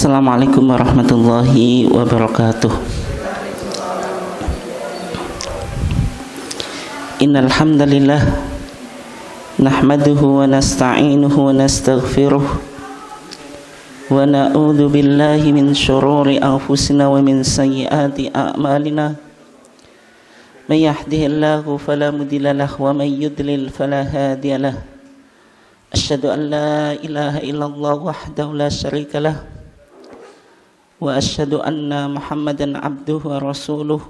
Assalamualaikum warahmatullahi wabarakatuh. Innal hamdalillah nahmaduhu wa nasta'inuhu wa nastaghfiruh wa na'udzu billahi min syururi anfusina wa min sayyiati a'malina. May yahdihillahu fala mudilla lahu wa may yudlil fala hadiya lahu. Asyhadu an la ilaha illallah wahdahu la syarika lah wa asyhadu anna Muhammadan abduhu wa rasuluh.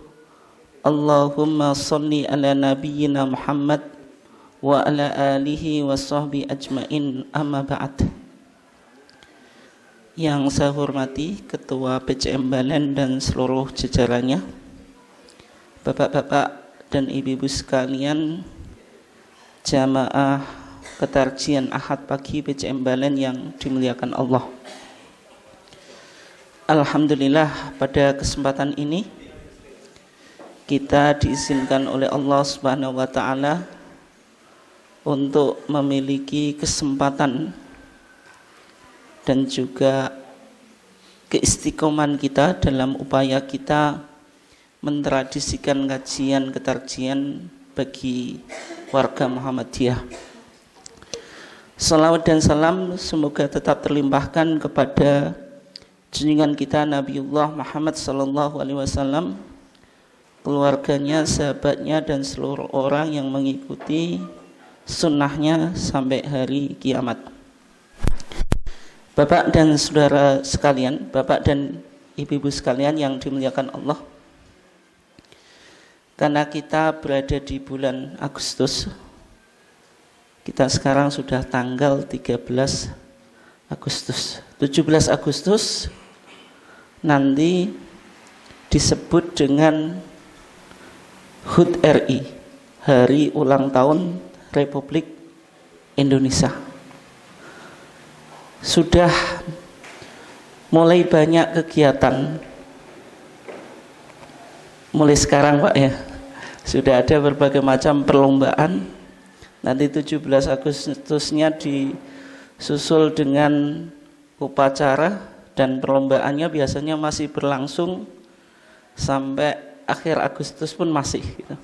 Allahumma shalli ala nabiyyina Muhammad wa ala alihi wa sahbihi ajmain, amma ba'd. Yang saya hormati Ketua PCM Balen dan seluruh jajarannya, Bapak-bapak dan ibu-ibu sekalian, jamaah ketarjian Ahad pagi PCM Balen yang dimuliakan Allah. Alhamdulillah, pada kesempatan ini kita diizinkan oleh Allah Subhanahu wa taala untuk memiliki kesempatan dan juga keistiqomahan kita dalam upaya kita mentradisikan kajian ketarjian bagi warga Muhammadiyah. Salawat dan salam semoga tetap terlimpahkan kepada junjungan kita Nabiullah Muhammad sallallahu alaihi wasallam, keluarganya, sahabatnya, dan seluruh orang yang mengikuti sunnahnya sampai hari kiamat. Bapak dan saudara sekalian, bapak dan ibu-ibu sekalian yang dimuliakan Allah, karena kita berada di bulan Agustus, kita sekarang sudah tanggal 13 Agustus. 17 Agustus nanti disebut dengan HUT RI, Hari Ulang Tahun Republik Indonesia. Sudah mulai banyak kegiatan mulai sekarang, Pak, ya. Sudah ada berbagai macam perlombaan. Nanti 17 Agustusnya disusul dengan upacara, dan perlombaannya biasanya masih berlangsung sampai akhir Agustus pun masih gitu.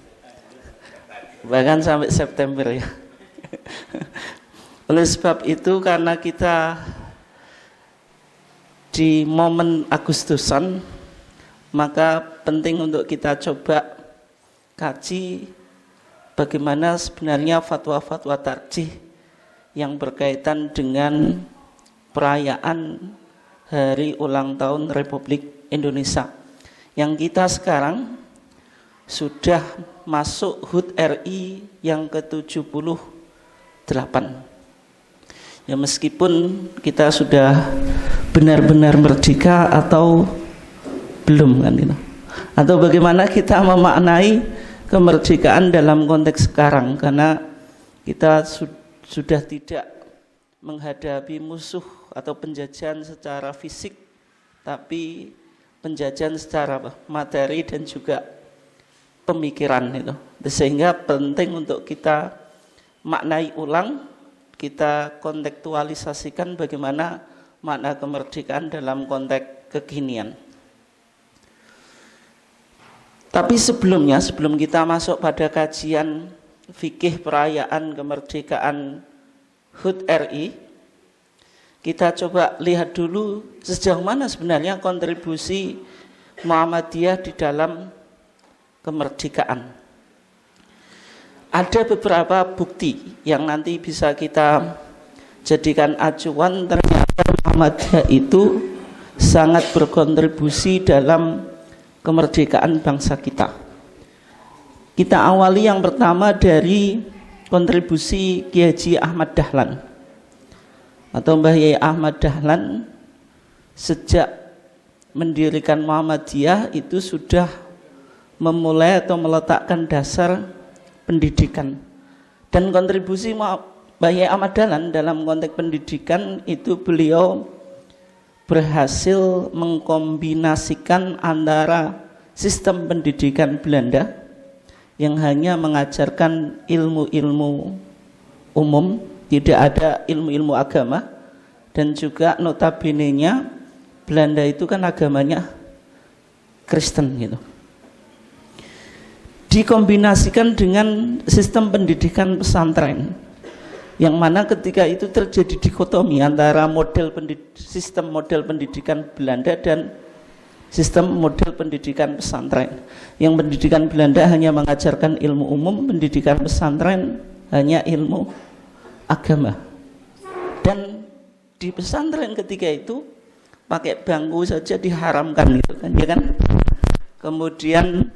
Bahkan sampai September, ya. Oleh sebab itu, karena kita di momen Agustusan, maka penting untuk kita coba kaji bagaimana sebenarnya fatwa-fatwa tarjih yang berkaitan dengan perayaan Hari Ulang Tahun Republik Indonesia, yang kita sekarang sudah masuk HUT RI yang ke-78. Ya, meskipun kita sudah benar-benar merdeka atau belum, kan gitu. Atau bagaimana kita memaknai kemerdekaan dalam konteks sekarang, karena kita sudah tidak menghadapi musuh atau penjajahan secara fisik, tapi penjajahan secara materi dan juga pemikiran itu. Sehingga penting untuk kita maknai ulang, kita kontekstualisasikan bagaimana makna kemerdekaan dalam konteks kekinian. Tapi sebelum kita masuk pada kajian fikih perayaan kemerdekaan HUT RI, kita coba lihat dulu sejauh mana sebenarnya kontribusi Muhammadiyah di dalam kemerdekaan. Ada beberapa bukti yang nanti bisa kita jadikan acuan, ternyata Muhammadiyah itu sangat berkontribusi dalam kemerdekaan bangsa kita. Kita awali yang pertama dari kontribusi Kiai Haji Ahmad Dahlan atau Mbah Yai Ahmad Dahlan. Sejak mendirikan Muhammadiyah itu sudah memulai atau meletakkan dasar pendidikan, dan kontribusi Mbah Yai Ahmad Dahlan dalam konteks pendidikan itu beliau berhasil mengkombinasikan antara sistem pendidikan Belanda yang hanya mengajarkan ilmu-ilmu umum, tidak ada ilmu-ilmu agama, dan juga notabene-nya Belanda itu kan agamanya Kristen gitu. Dikombinasikan dengan sistem pendidikan pesantren, yang mana ketika itu terjadi dikotomi antara sistem model pendidikan Belanda dan sistem model pendidikan pesantren. Yang pendidikan Belanda hanya mengajarkan ilmu umum, pendidikan pesantren hanya ilmu agama. Dan di pesantren ketika itu pakai bangku saja diharamkan gitu kan, ya kan? Kemudian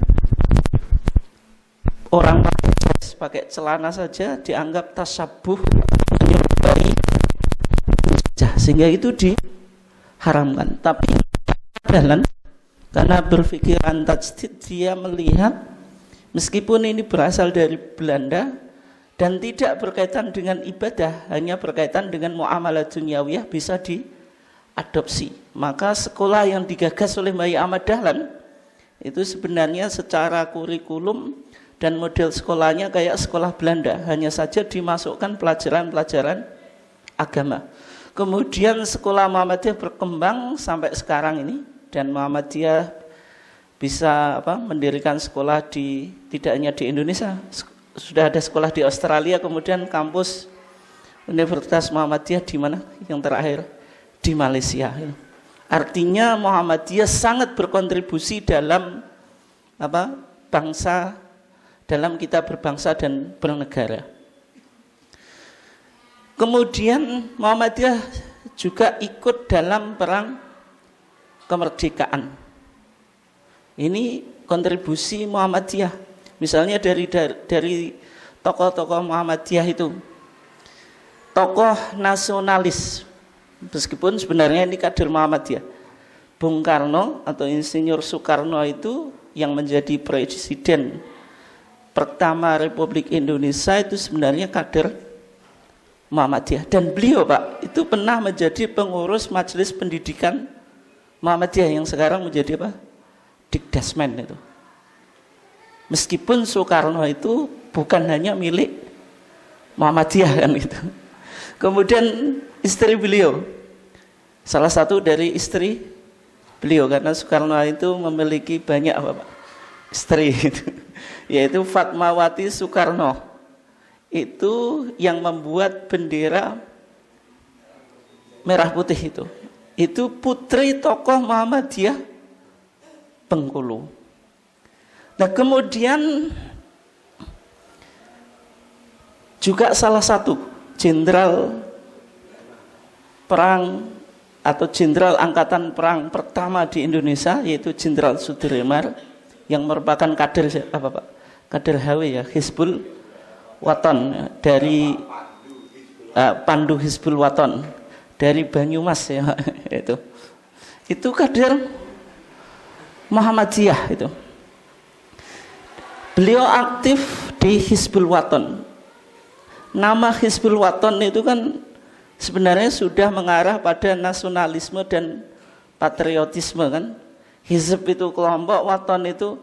orang pakai celana saja dianggap tasabuh, menyerupai, sehingga itu diharamkan. Tapi karena berpikiran tajdid, dia melihat meskipun ini berasal dari Belanda dan tidak berkaitan dengan ibadah, hanya berkaitan dengan muamalah dunyawiyah, bisa diadopsi. Maka sekolah yang digagas oleh Mbah Ahmad Dahlan itu sebenarnya secara kurikulum dan model sekolahnya kayak sekolah Belanda, hanya saja dimasukkan pelajaran-pelajaran agama. Kemudian sekolah Muhammadiyah berkembang sampai sekarang ini, dan Muhammadiyah bisa mendirikan sekolah tidak hanya di Indonesia, sudah ada sekolah di Australia, kemudian kampus Universitas Muhammadiyah di mana yang terakhir di Malaysia. Artinya Muhammadiyah sangat berkontribusi dalam bangsa, dalam kita berbangsa dan bernegara. Kemudian Muhammadiyah juga ikut dalam perang kemerdekaan. Ini kontribusi Muhammadiyah. Misalnya dari tokoh-tokoh Muhammadiyah itu, tokoh nasionalis, meskipun sebenarnya ini kader Muhammadiyah. Bung Karno atau Insinyur Soekarno itu yang menjadi presiden pertama Republik Indonesia itu sebenarnya kader Muhammadiyah. Dan beliau Pak itu pernah menjadi pengurus Majelis Pendidikan Muhammadiyah yang sekarang menjadi Dikdasmen itu. Meskipun Soekarno itu bukan hanya milik Muhammadiyah kan itu. Kemudian istri beliau, salah satu dari istri beliau, karena Soekarno itu memiliki banyak istri itu, yaitu Fatmawati Soekarno. Itu yang membuat bendera merah putih itu. Itu putri tokoh Muhammadiyah Bengkulu. Nah kemudian juga salah satu jenderal perang atau jenderal angkatan perang pertama di Indonesia, yaitu Jenderal Sudirman, yang merupakan kader kader HW ya, Hizbul Waton, dari Pandu Hizbul Waton dari Banyumas ya, itu kader Muhammadiyah itu. Beliau aktif di Hizbul Waton. Nama Hizbul Waton itu kan sebenarnya sudah mengarah pada nasionalisme dan patriotisme kan. Hizb itu kelompok, Waton itu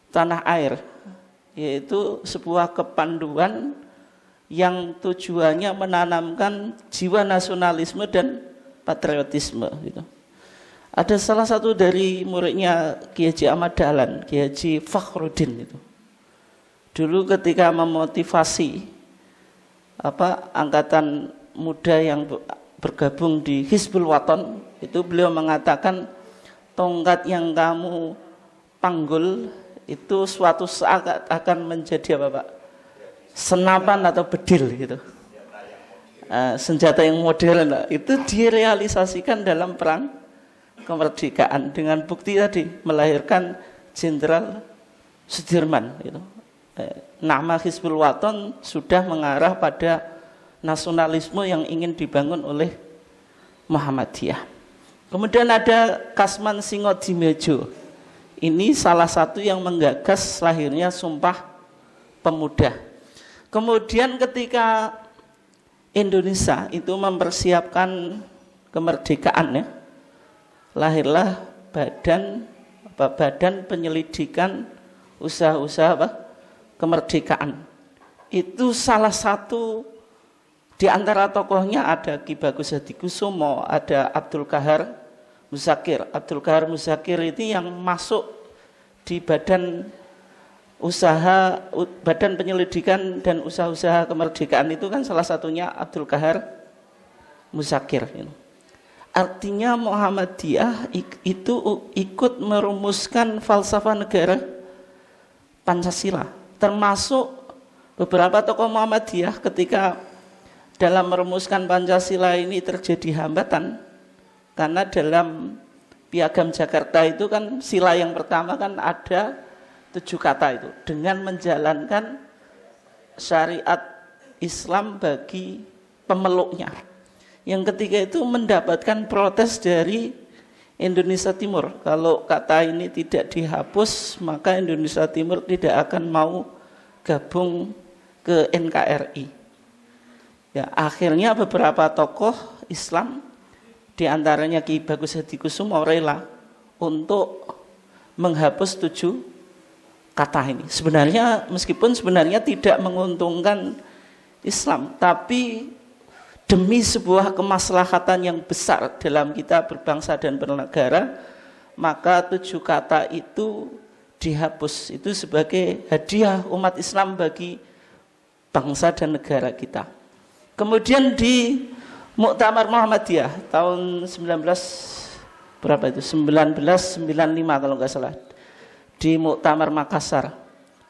tanah air, yaitu sebuah kepanduan yang tujuannya menanamkan jiwa nasionalisme dan patriotisme gitu. Ada salah satu dari muridnya Kiai Haji Ahmad Dahlan, Kiai Haji Fakhruddin itu. Dulu ketika memotivasi angkatan muda yang bergabung di Hizbul Waton, itu beliau mengatakan, tongkat yang kamu panggul itu suatu saat akan menjadi senapan atau bedil gitu. Senjata yang modern itu direalisasikan dalam perang kemerdekaan dengan bukti tadi melahirkan Jenderal Sudirman gitu. Nama Hizbul Waton sudah mengarah pada nasionalisme yang ingin dibangun oleh Muhammadiyah. Kemudian ada Kasman Singodimedjo. Ini salah satu yang menggagas lahirnya Sumpah Pemuda. Kemudian ketika Indonesia itu mempersiapkan kemerdekaan ya, lahirlah badan penyelidikan usaha-usaha kemerdekaan. Itu salah satu di antara tokohnya ada Ki Bagus Hadikusumo, ada Abdul Kahar Muzakir. Abdul Qahar Muzakir ini yang masuk di badan penyelidikan dan usaha-usaha kemerdekaan itu kan salah satunya Abdul Qahar Muzakir. Artinya Muhammadiyah itu ikut merumuskan falsafah negara Pancasila, termasuk beberapa tokoh Muhammadiyah ketika dalam merumuskan Pancasila ini terjadi hambatan, karena dalam Piagam Jakarta itu kan sila yang pertama kan ada 7 kata itu, dengan menjalankan syariat Islam bagi pemeluknya. Yang ketiga itu mendapatkan protes dari Indonesia Timur. Kalau kata ini tidak dihapus, maka Indonesia Timur tidak akan mau gabung ke NKRI. Ya, akhirnya beberapa tokoh Islam, diantaranya Ki Bagus Hadikusumo, rela untuk menghapus 7 kata ini. Sebenarnya meskipun sebenarnya tidak menguntungkan Islam, tapi demi sebuah kemaslahatan yang besar dalam kita berbangsa dan bernegara, maka 7 kata itu dihapus. Itu sebagai hadiah umat Islam bagi bangsa dan negara kita. Kemudian di Muktamar Muhammadiyah tahun 1995 kalau nggak salah, di Muktamar Makassar,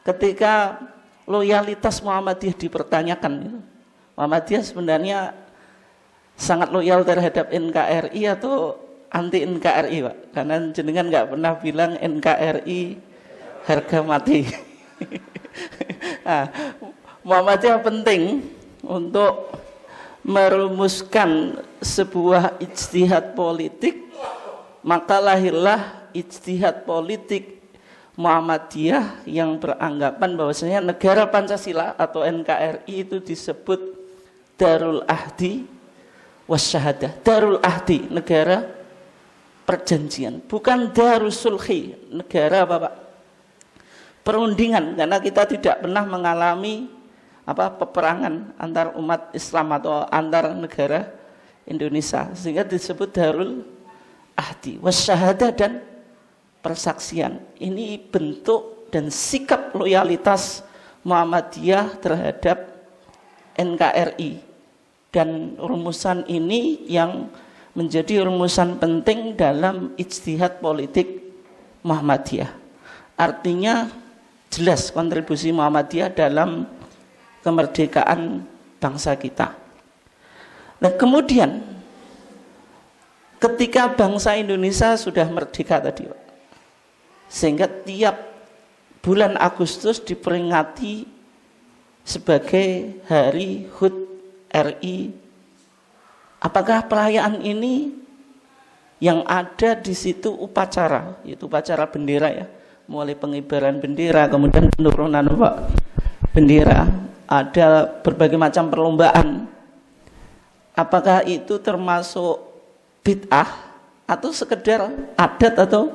ketika loyalitas Muhammadiyah dipertanyakan, Muhammadiyah sebenarnya sangat loyal terhadap NKRI atau anti NKRI, Pak? Karena jenengan nggak pernah bilang NKRI harga mati. Nah, Muhammadiyah penting untuk merumuskan sebuah ijtihad politik, maka lahirlah ijtihad politik Muhammadiyah yang beranggapan bahwasanya negara Pancasila atau NKRI itu disebut Darul Ahdi Wasyahadah. Darul Ahdi, negara perjanjian, bukan Darus Sulhi, negara apa, Pak? Perundingan, karena kita tidak pernah mengalami peperangan antar umat Islam atau antar negara Indonesia, sehingga disebut Darul Ahdi Wasyahadah dan persaksian. Ini bentuk dan sikap loyalitas Muhammadiyah terhadap NKRI, dan rumusan ini yang menjadi rumusan penting dalam ijtihad politik Muhammadiyah. Artinya jelas kontribusi Muhammadiyah dalam kemerdekaan bangsa kita. Nah, kemudian ketika bangsa Indonesia sudah merdeka tadi, Pak, sehingga tiap bulan Agustus diperingati sebagai Hari HUT RI. Apakah perayaan ini yang ada di situ upacara, yaitu upacara bendera ya, mulai pengibaran bendera, kemudian penurunan bendera, ada berbagai macam perlombaan. Apakah itu termasuk bid'ah atau sekedar adat atau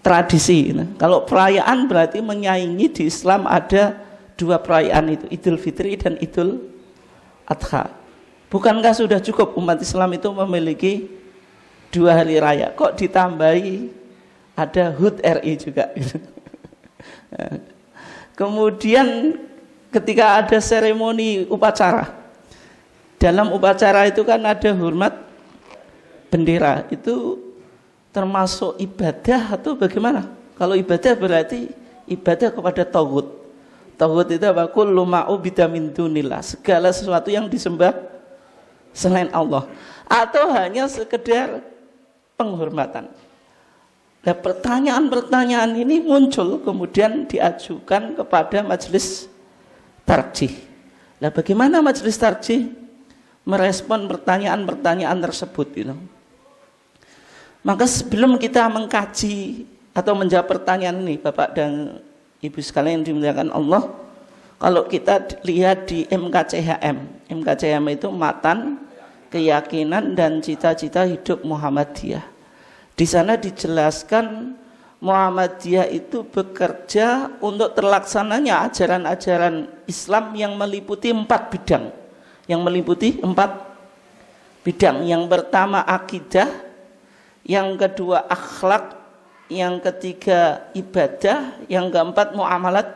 tradisi? Nah, kalau perayaan berarti menyaingi di Islam ada 2 perayaan itu, Idul Fitri dan Idul Adha. Bukankah sudah cukup umat Islam itu memiliki 2 hari raya? Kok ditambahi ada HUT RI juga? Kemudian ketika ada seremoni upacara, dalam upacara itu kan ada hormat bendera, itu termasuk ibadah atau bagaimana? Kalau ibadah berarti ibadah kepada Tauhid. Tauhid itu apa? Kullu ma'ubida min dunillah, segala sesuatu yang disembah selain Allah, atau hanya sekedar penghormatan. Nah, pertanyaan-pertanyaan ini muncul kemudian diajukan kepada majelis tarjih. Nah, bagaimana majelis tarjih merespon pertanyaan-pertanyaan tersebut gitu? Maka sebelum kita mengkaji atau menjawab pertanyaan ini, Bapak dan Ibu sekalian yang dimuliakan Allah, kalau kita lihat di MKCHM, MKCHM itu Matan Keyakinan dan Cita-cita Hidup Muhammadiyah. Di sana dijelaskan Muhammadiyah itu bekerja untuk terlaksananya ajaran-ajaran Islam yang meliputi 4 bidang. Yang meliputi 4 bidang. Yang pertama akidah, yang kedua akhlak, yang ketiga ibadah, yang keempat muamalat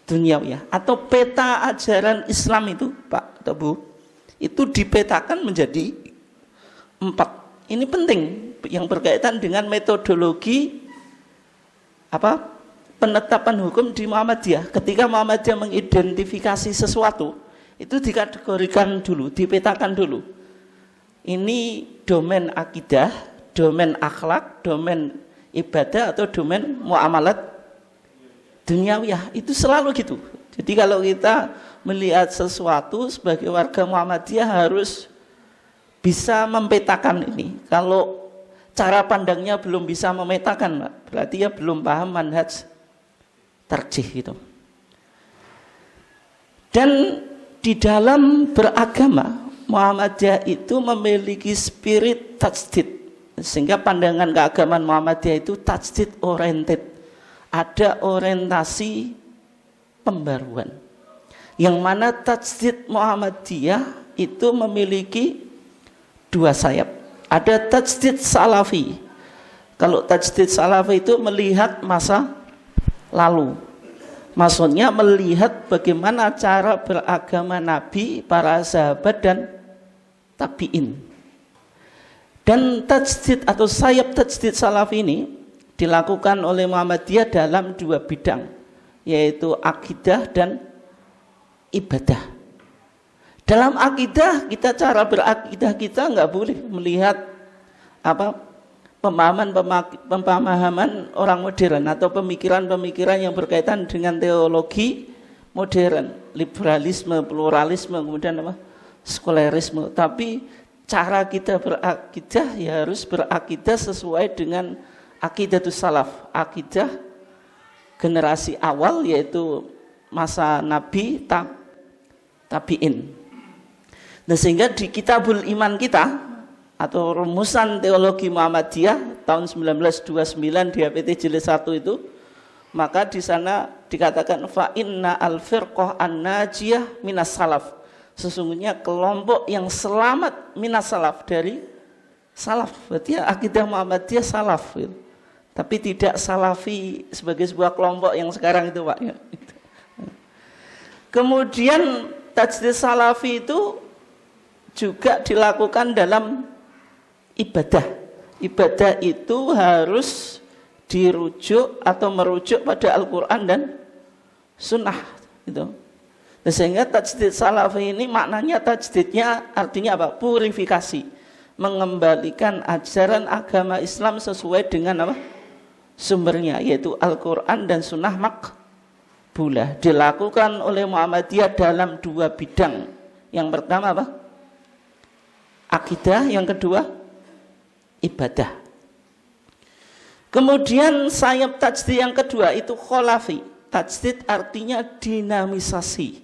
duniawiyah. Atau peta ajaran Islam itu Pak atau Bu, itu dipetakan menjadi 4. Ini penting yang berkaitan dengan metodologi penetapan hukum di Muhammadiyah. Ketika Muhammadiyah mengidentifikasi sesuatu, itu dikategorikan dulu, dipetakan dulu. Ini domain akidah, domain akhlak, domain ibadah, atau domain muamalat duniawiyah. Itu selalu gitu. Jadi kalau kita melihat sesuatu sebagai warga Muhammadiyah harus bisa mempetakan ini. Kalau cara pandangnya belum bisa memetakan, berarti ya belum paham manhaj tarjih gitu. Dan di dalam beragama, Muhammadiyah itu memiliki spirit tajdid, sehingga pandangan keagamaan Muhammadiyah itu tajdid oriented, ada orientasi pembaruan. Yang mana tajdid Muhammadiyah itu memiliki 2 sayap. Ada tajdid salafi. Kalau tajdid salafi itu melihat masa lalu, maksudnya melihat bagaimana cara beragama Nabi, para sahabat dan tabi'in. Dan tajdid atau sayap tajdid salafi ini dilakukan oleh Muhammadiyah dalam 2 bidang, yaitu akidah dan ibadah. Dalam akidah kita, cara berakidah kita nggak boleh melihat pemahaman orang modern atau pemikiran-pemikiran yang berkaitan dengan teologi modern, liberalisme, pluralisme, kemudian sekularisme. Tapi cara kita berakidah ya harus berakidah sesuai dengan akidatus salaf, akidah generasi awal, yaitu masa Nabi, tabi'in. Nah, sehingga di Kitabul Iman kita atau rumusan teologi Muhammadiyah tahun 1929 di HPT jilid 1 itu, maka di sana dikatakan fa inna al-firqah an-najiyah minas salaf. Sesungguhnya kelompok yang selamat minas salaf, dari salaf. Berarti akidah Muhammadiyah salaf gitu. Tapi tidak salafi sebagai sebuah kelompok yang sekarang itu Pak ya. Kemudian tajdid salafi itu juga dilakukan dalam ibadah. Ibadah itu harus dirujuk atau merujuk pada Al-Quran dan Sunnah gitu. Nah, sehingga tajdid salafi ini maknanya, tajdidnya artinya apa? Purifikasi, mengembalikan ajaran agama Islam sesuai dengan apa? Sumbernya, yaitu Al-Quran dan Sunnah makbulah. Dilakukan oleh Muhammadiyah dalam 2 bidang. Yang pertama apa? Akidah, yang kedua ibadah. Kemudian sayap tajdid yang kedua itu kholafi. Tajdid artinya dinamisasi,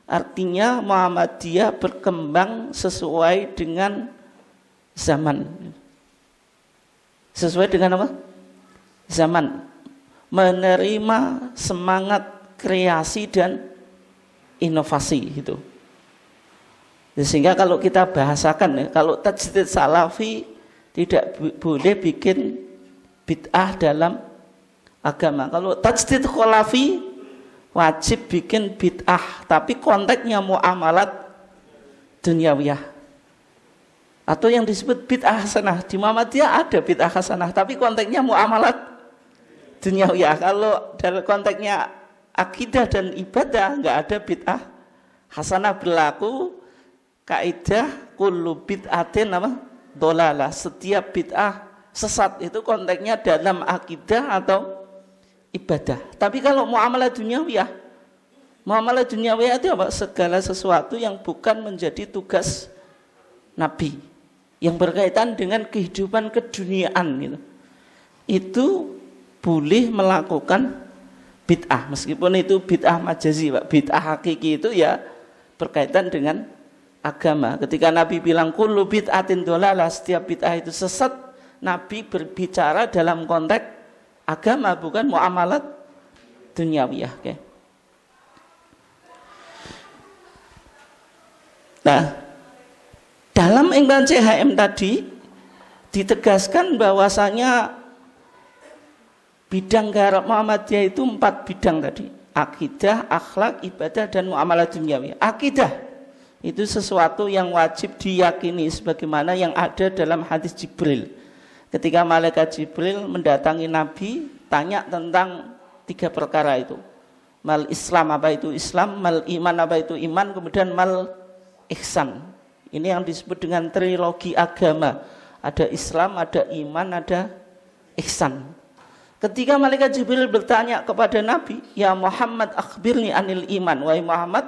artinya Muhammadiyah berkembang sesuai dengan zaman. Sesuai dengan apa? Zaman. Menerima semangat kreasi dan inovasi itu. Sehingga kalau kita bahasakan ya, kalau tajdid salafi tidak boleh bikin bid'ah dalam agama. Kalau tajdid kholafi wajib bikin bid'ah, tapi konteksnya muamalat duniawiyah. Atau yang disebut bid'ah hasanah. Di Muhammadiyah ada bid'ah hasanah, tapi konteksnya muamalat duniawiyah. Kalau dalam konteksnya akidah dan ibadah enggak ada bid'ah hasanah berlaku. Kaidah kullu bid'atin dolalah, setiap bid'ah sesat. Itu konteksnya dalam akidah atau ibadah. Tapi kalau muamalah duniawiyah itu apa? Segala sesuatu yang bukan menjadi tugas Nabi, yang berkaitan dengan kehidupan keduniaan gitu. Itu boleh melakukan bid'ah, meskipun itu bid'ah majazi Pak. Bid'ah hakiki itu ya berkaitan dengan agama. Ketika Nabi bilang kullu bid'atin dolalah, setiap bid'ah itu sesat, Nabi berbicara dalam konteks agama, bukan muamalat duniawiyah. Okay. Nah, dalam ingkang CHM tadi ditegaskan bahwasanya bidang garap Muhammadiyah itu 4 bidang tadi. Akidah, akhlak, ibadah, dan muamalah duniawi. Akidah itu sesuatu yang wajib diyakini sebagaimana yang ada dalam hadis Jibril. Ketika malaikat Jibril mendatangi Nabi, tanya tentang 3 perkara itu. Mal Islam, apa itu Islam, mal iman, apa itu iman, kemudian mal ihsan. Ini yang disebut dengan trilogi agama. Ada Islam, ada iman, ada ihsan. Ketika malaikat Jibril bertanya kepada Nabi, "Ya Muhammad, akhbirni anil iman." Wahai Muhammad,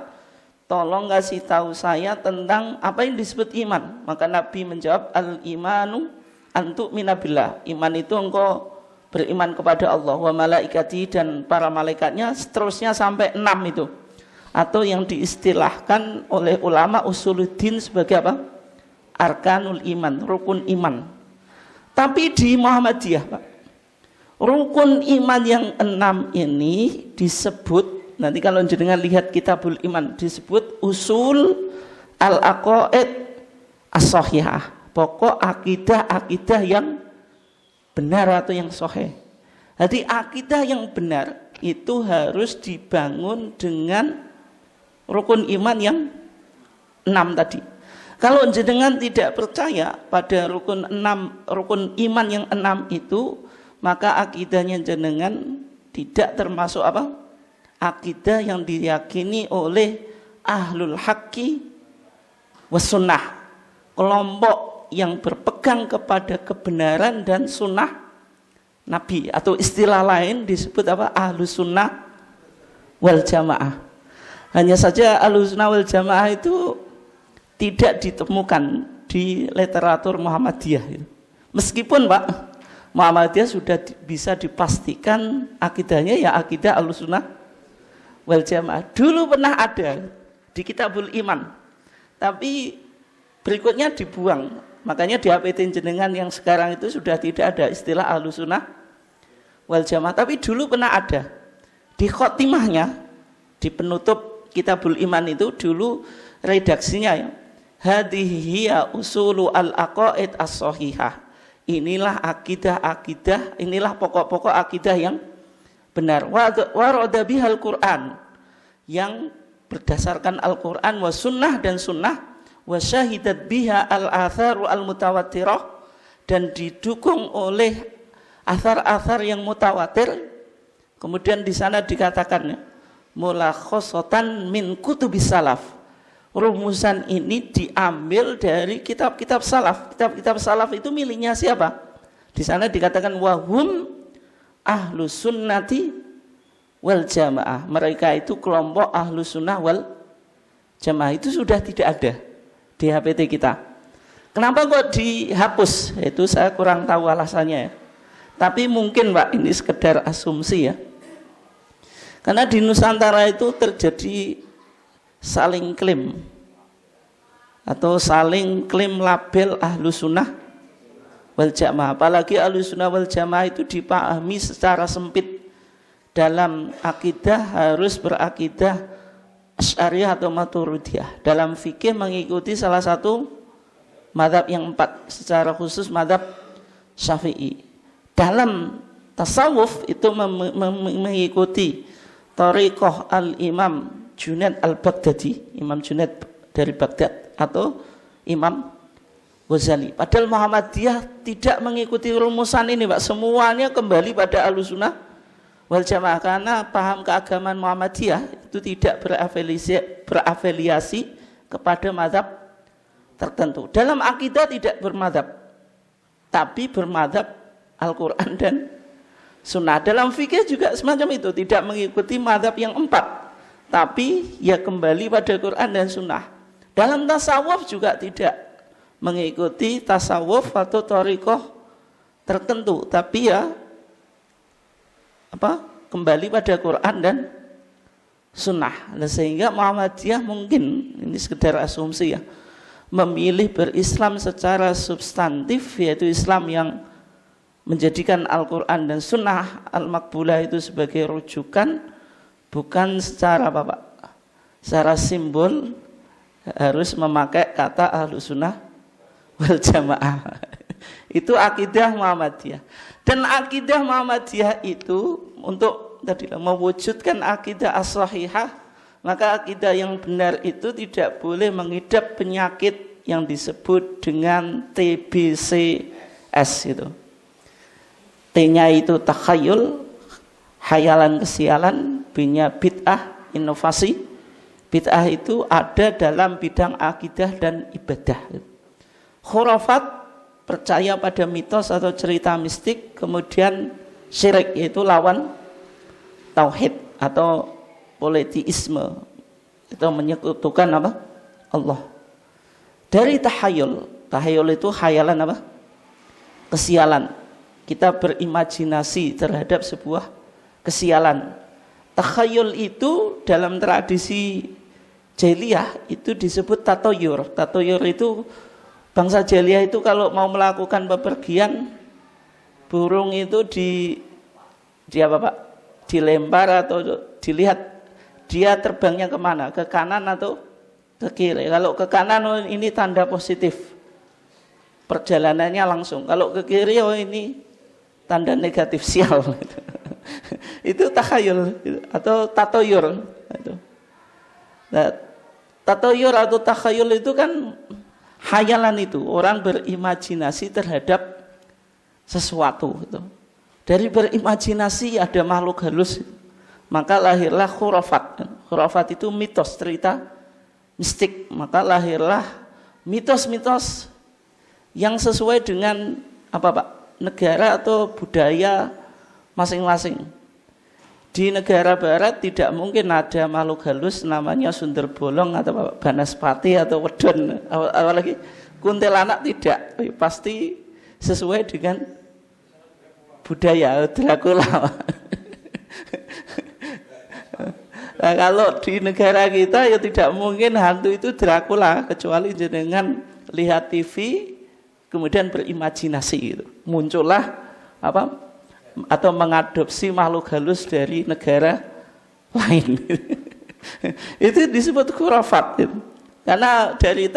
tolong kasih tahu saya tentang apa yang disebut iman. Maka Nabi menjawab, "Al-imanu antu minabillah." Iman itu engkau beriman kepada Allah, wa malaikati, dan para malaikatnya, seterusnya sampai 6 itu. Atau yang diistilahkan oleh ulama usuluddin sebagai apa? Arkanul iman, rukun iman. Tapi di Muhammadiyah, Pak, rukun iman yang 6 ini disebut, nanti kalau jenengan lihat kitabul iman, disebut usul al-aqaid as-sahihah. Pokok akidah yang benar atau yang sahih. Jadi akidah yang benar itu harus dibangun dengan rukun iman yang 6 tadi. Kalau jenengan tidak percaya pada rukun iman yang 6 itu, maka akidahnya jenengan tidak termasuk apa? Akidah yang diyakini oleh ahlul haqqi was sunnah, kelompok yang berpegang kepada kebenaran dan sunnah Nabi, atau istilah lain disebut apa? Ahlus sunnah wal jamaah. Hanya saja ahlus sunnah wal jamaah itu tidak ditemukan di literatur Muhammadiyah. Meskipun Pak, Muhammadiyah sudah bisa dipastikan akidahnya ya akidah Ahlussunnah wal Jamaah. Dulu pernah ada di Kitabul Iman, tapi berikutnya dibuang. Makanya di HPT jenengan yang sekarang itu sudah tidak ada istilah Ahlussunnah wal Jamaah. Tapi dulu pernah ada. Di khotimahnya, di penutup Kitabul Iman itu dulu redaksinya ya, hadhihi hiya usulu al-aqaid as-sahihah. Inilah akidah-akidah, inilah pokok-pokok akidah yang benar. Wa rada bihal Qur'an, yang berdasarkan Al-Qur'an wa sunnah dan sunnah, wa syahidat biha al-atharu al-mutawattirah, dan didukung oleh athar-athar yang mutawatir. Kemudian di sana dikatakan mulakhosatan min kutubis salaf. Rumusan ini diambil dari kitab-kitab salaf. Kitab-kitab salaf itu miliknya siapa? Di sana dikatakan wahum ahlus sunnati wal jamaah. Mereka itu kelompok ahlus sunnah wal jamaah. Itu sudah tidak ada di HPT kita. Kenapa kok dihapus? Itu saya kurang tahu alasannya ya. Tapi mungkin Pak, ini sekedar asumsi ya. Karena di Nusantara itu terjadi saling klaim atau saling klaim label Ahlus Sunnah wal Jamaah. Apalagi Ahlus Sunnah wal Jamaah itu dipahami secara sempit. Dalam akidah harus berakidah Asy'ariyah atau Maturidiyah. Dalam fikih mengikuti salah satu mazhab yang 4, secara khusus mazhab Syafi'i. Dalam tasawuf itu mengikuti thariqah al-Imam Junaid al-Baghdadi, Imam Junaid dari Baghdad, atau Imam Ghazali. Padahal Muhammadiyah tidak mengikuti rumusan ini Pak. Semuanya kembali pada Ahlussunnah wal Jamaah, karena paham keagamaan Muhammadiyah itu tidak berafiliasi kepada mazhab tertentu. Dalam akidah tidak bermadzhab, tapi bermadzhab Al-Quran dan Sunnah. Dalam fikih juga semacam itu, tidak mengikuti mazhab yang 4, tapi ya kembali pada Quran dan Sunnah. Dalam tasawuf juga tidak mengikuti tasawuf atau thariqah tertentu, tapi ya kembali pada Quran dan Sunnah. Nah, sehingga Muhammadiyah mungkin, ini sekedar asumsi ya, memilih berislam secara substantif, yaitu Islam yang menjadikan Al-Quran dan Sunnah Al-Maqbulah itu sebagai rujukan, bukan secara apa Pak? Secara simbol harus memakai kata Ahlus Sunnah wal Jamaah. Itu akidah Muhammadiyah. Dan akidah Muhammadiyah itu untuk tadi mewujudkan akidah as-sahihah, maka akidah yang benar itu tidak boleh mengidap penyakit yang disebut dengan TBCS itu. T-nya itu takhayul, hayalan kesialan, B-nya bid'ah, inovasi. Bid'ah itu ada dalam bidang akidah dan ibadah. Khurafat, percaya pada mitos atau cerita mistik, kemudian syirik, yaitu lawan tauhid atau politeisme, itu menyekutukan apa? Allah. Dari tahayul itu hayalan apa? Kesialan. Kita berimajinasi terhadap sebuah kesialan. Takhayul itu dalam tradisi jahiliyah itu disebut tatoyur. Tatoyur itu bangsa jahiliyah itu kalau mau melakukan bepergian, burung itu di apa Pak? Dilempar atau dilihat dia terbangnya kemana, ke kanan atau ke kiri. Kalau ke kanan, ini tanda positif, perjalanannya langsung. Kalau ke kiri, ini tanda negatif, sial. Itu takhayul atau tatoyur. Nah, tatoyur atau takhayul itu kan hayalan, itu orang berimajinasi terhadap sesuatu. Dari berimajinasi ada makhluk halus, maka lahirlah khurafat. Khurafat itu mitos, cerita mistik. Maka lahirlah mitos-mitos yang sesuai dengan apa Pak? Negara atau budaya masing-masing. Di negara barat tidak mungkin ada makhluk halus namanya sundel bolong atau banaspati atau wedon, apalagi kuntilanak, tidak. Pasti sesuai dengan budaya Dracula. Nah, kalau di negara kita ya tidak mungkin hantu itu Dracula, kecuali jenengan lihat TV kemudian berimajinasi gitu. Muncullah apa atau mengadopsi makhluk halus dari negara lain. Itu disebut khurafat gitu. Karena dari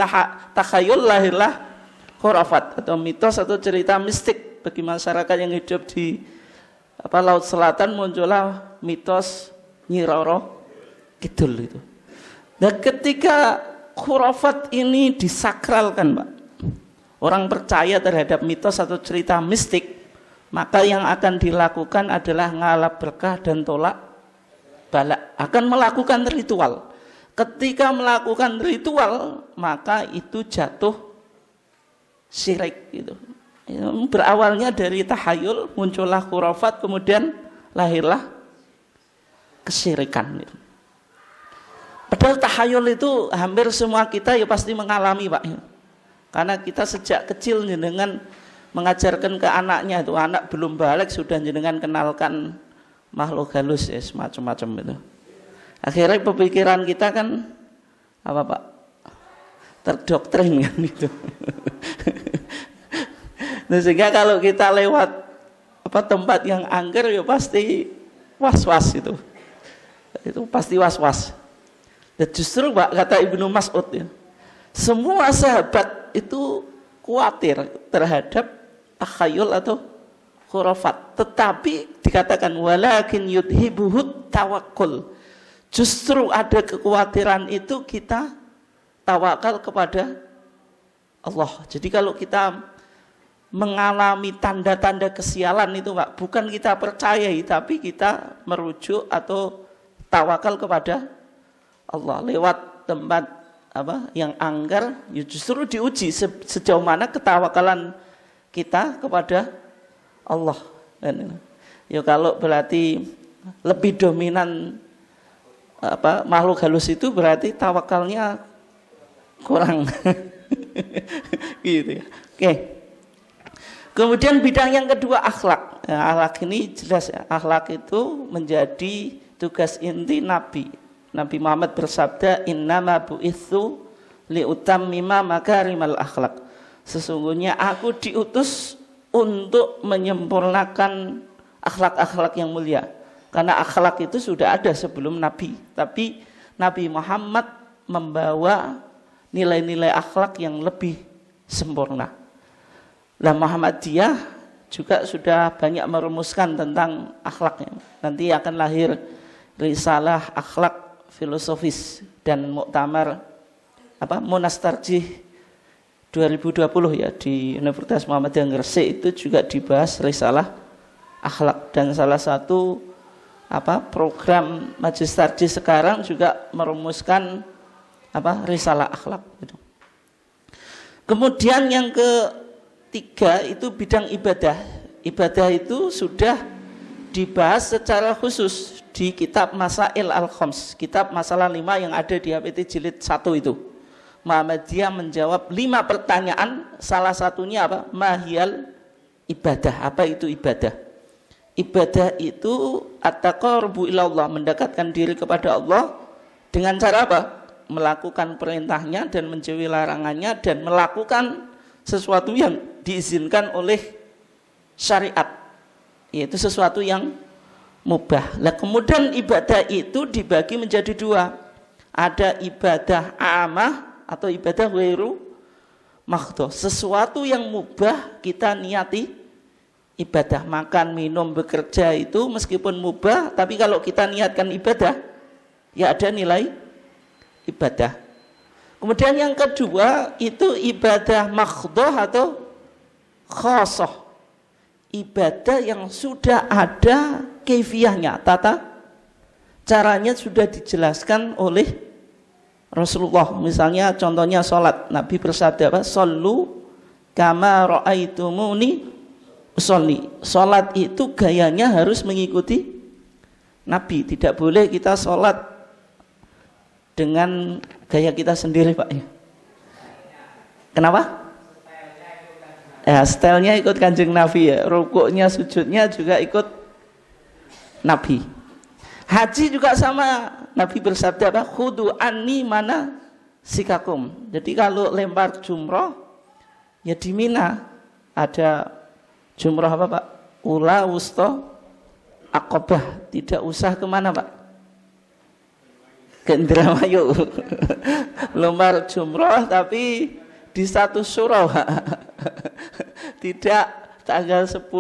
takhayul lahirlah khurafat atau mitos atau cerita mistik. Bagi masyarakat yang hidup di Laut Selatan muncullah mitos Nyi Roro Kidul itu. Nah, ketika khurafat ini disakralkan, Pak, orang percaya terhadap mitos atau cerita mistik, maka yang akan dilakukan adalah ngalap berkah dan tolak balak. Akan melakukan ritual. Ketika melakukan ritual, maka itu jatuh syirik gitu. Berawalnya dari tahayul, muncullah khurafat, kemudian lahirlah kesyirikan gitu. Padahal tahayul itu hampir semua kita ya pasti mengalami, Pak. Karena kita sejak kecil dengan mengajarkan ke anaknya, itu anak belum balik sudah jenengan kenalkan makhluk halus ya, semacam-macam itu. Akhirnya pemikiran kita kan apa Pak? Terdoktrin kan itu. Nah, sehingga kalau kita lewat tempat yang angker ya pasti was-was itu. Itu pasti was-was. Dan justru Pak, kata Ibnu Mas'ud ya, semua sahabat itu khawatir terhadap takhayul atau khurafat, tetapi dikatakan walakin yudhibuhut tawakkul. Justru ada kekhawatiran itu kita tawakal kepada Allah. Jadi kalau kita mengalami tanda-tanda kesialan itu Pak, bukan kita percayai, tapi kita merujuk atau tawakal kepada Allah lewat tempat yang angker, ya justru diuji sejauh mana ketawakalan kita kepada Allah. Ya kalau berarti lebih dominan makhluk halus itu berarti tawakalnya kurang. Gitu ya. Oke. Kemudian bidang yang kedua akhlak. Nah, akhlak ini jelas ya. Akhlak itu menjadi tugas inti Nabi. Nabi Muhammad bersabda, innama bu'itsu liutammima makarimal akhlak. Sesungguhnya aku diutus untuk menyempurnakan akhlak-akhlak yang mulia. Karena akhlak itu sudah ada sebelum Nabi. Tapi Nabi Muhammad membawa nilai-nilai akhlak yang lebih sempurna. Nah, Muhammadiyah juga sudah banyak merumuskan tentang akhlaknya. Nanti akan lahir risalah akhlak filosofis dan muktamar Monas Tarjih 2020 ya di Universitas Muhammadiyah Gresik itu juga dibahas risalah akhlak, dan salah satu program Majelis Tarjih sekarang juga merumuskan risalah akhlak gitu. Kemudian yang ketiga itu bidang ibadah. Ibadah itu sudah dibahas secara khusus di kitab Masail Al-Khams, kitab masalah 5 yang ada di HPT jilid 1 itu. Muhammadiyah menjawab 5 pertanyaan, salah satunya Mahiyal ibadah, apa itu ibadah? Ibadah itu at-taqarrubu ilallah, mendekatkan diri kepada Allah dengan cara melakukan perintahnya dan menjauhi larangannya, dan melakukan sesuatu yang diizinkan oleh syariat, yaitu sesuatu yang mubah. Nah, kemudian ibadah itu dibagi menjadi 2. Ada ibadah amah atau ibadah ghairu mahdhah. Sesuatu yang mubah kita niati ibadah, makan, minum, bekerja itu meskipun mubah, tapi kalau kita niatkan ibadah ya ada nilai ibadah. Kemudian yang kedua itu ibadah mahdhah atau khassah. Ibadah yang sudah ada kaifiyahnya, tata caranya sudah dijelaskan oleh Rasulullah. Misalnya contohnya sholat, Nabi bersabda Shollu kama ra'aitumuni usolli. Sholat itu gayanya harus mengikuti Nabi, tidak boleh kita sholat dengan gaya kita sendiri Pak. Kenapa? Ya, stylenya ikut Kanjeng Nabi ya, rukuknya, sujudnya juga ikut Nabi. Haji juga sama, Nabi bersabda khudu anni mana sikakum. Jadi kalau lempar jumroh ya di Mina ada jumroh Pak? Ula, wusta, Aqabah. Tidak usah kemana Pak? Ke Indramayu. Lempar jumroh tapi di satu surau. Tidak tanggal 10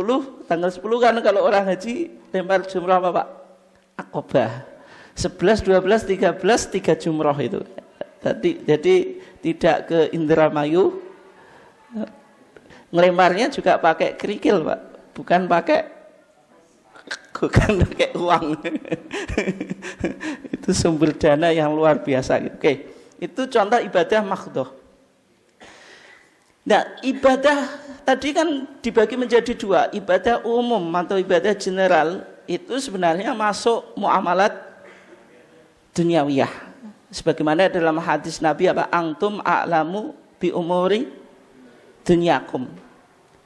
kan kalau orang haji lempar jumroh Pak? Aqabah. 11, 12, 13 3 jumroh itu. Jadi tidak ke Indramayu. Ngelemparnya juga pakai kerikil Pak, bukan pakai uang. Itu sumber dana yang luar biasa. Oke, itu contoh ibadah mahdhah. Nah, ibadah tadi kan dibagi menjadi 2, ibadah umum atau ibadah general. Itu sebenarnya masuk muamalat dunyawiyah. Sebagaimana dalam hadis Nabi antum a'lamu bi umuri dunyakum.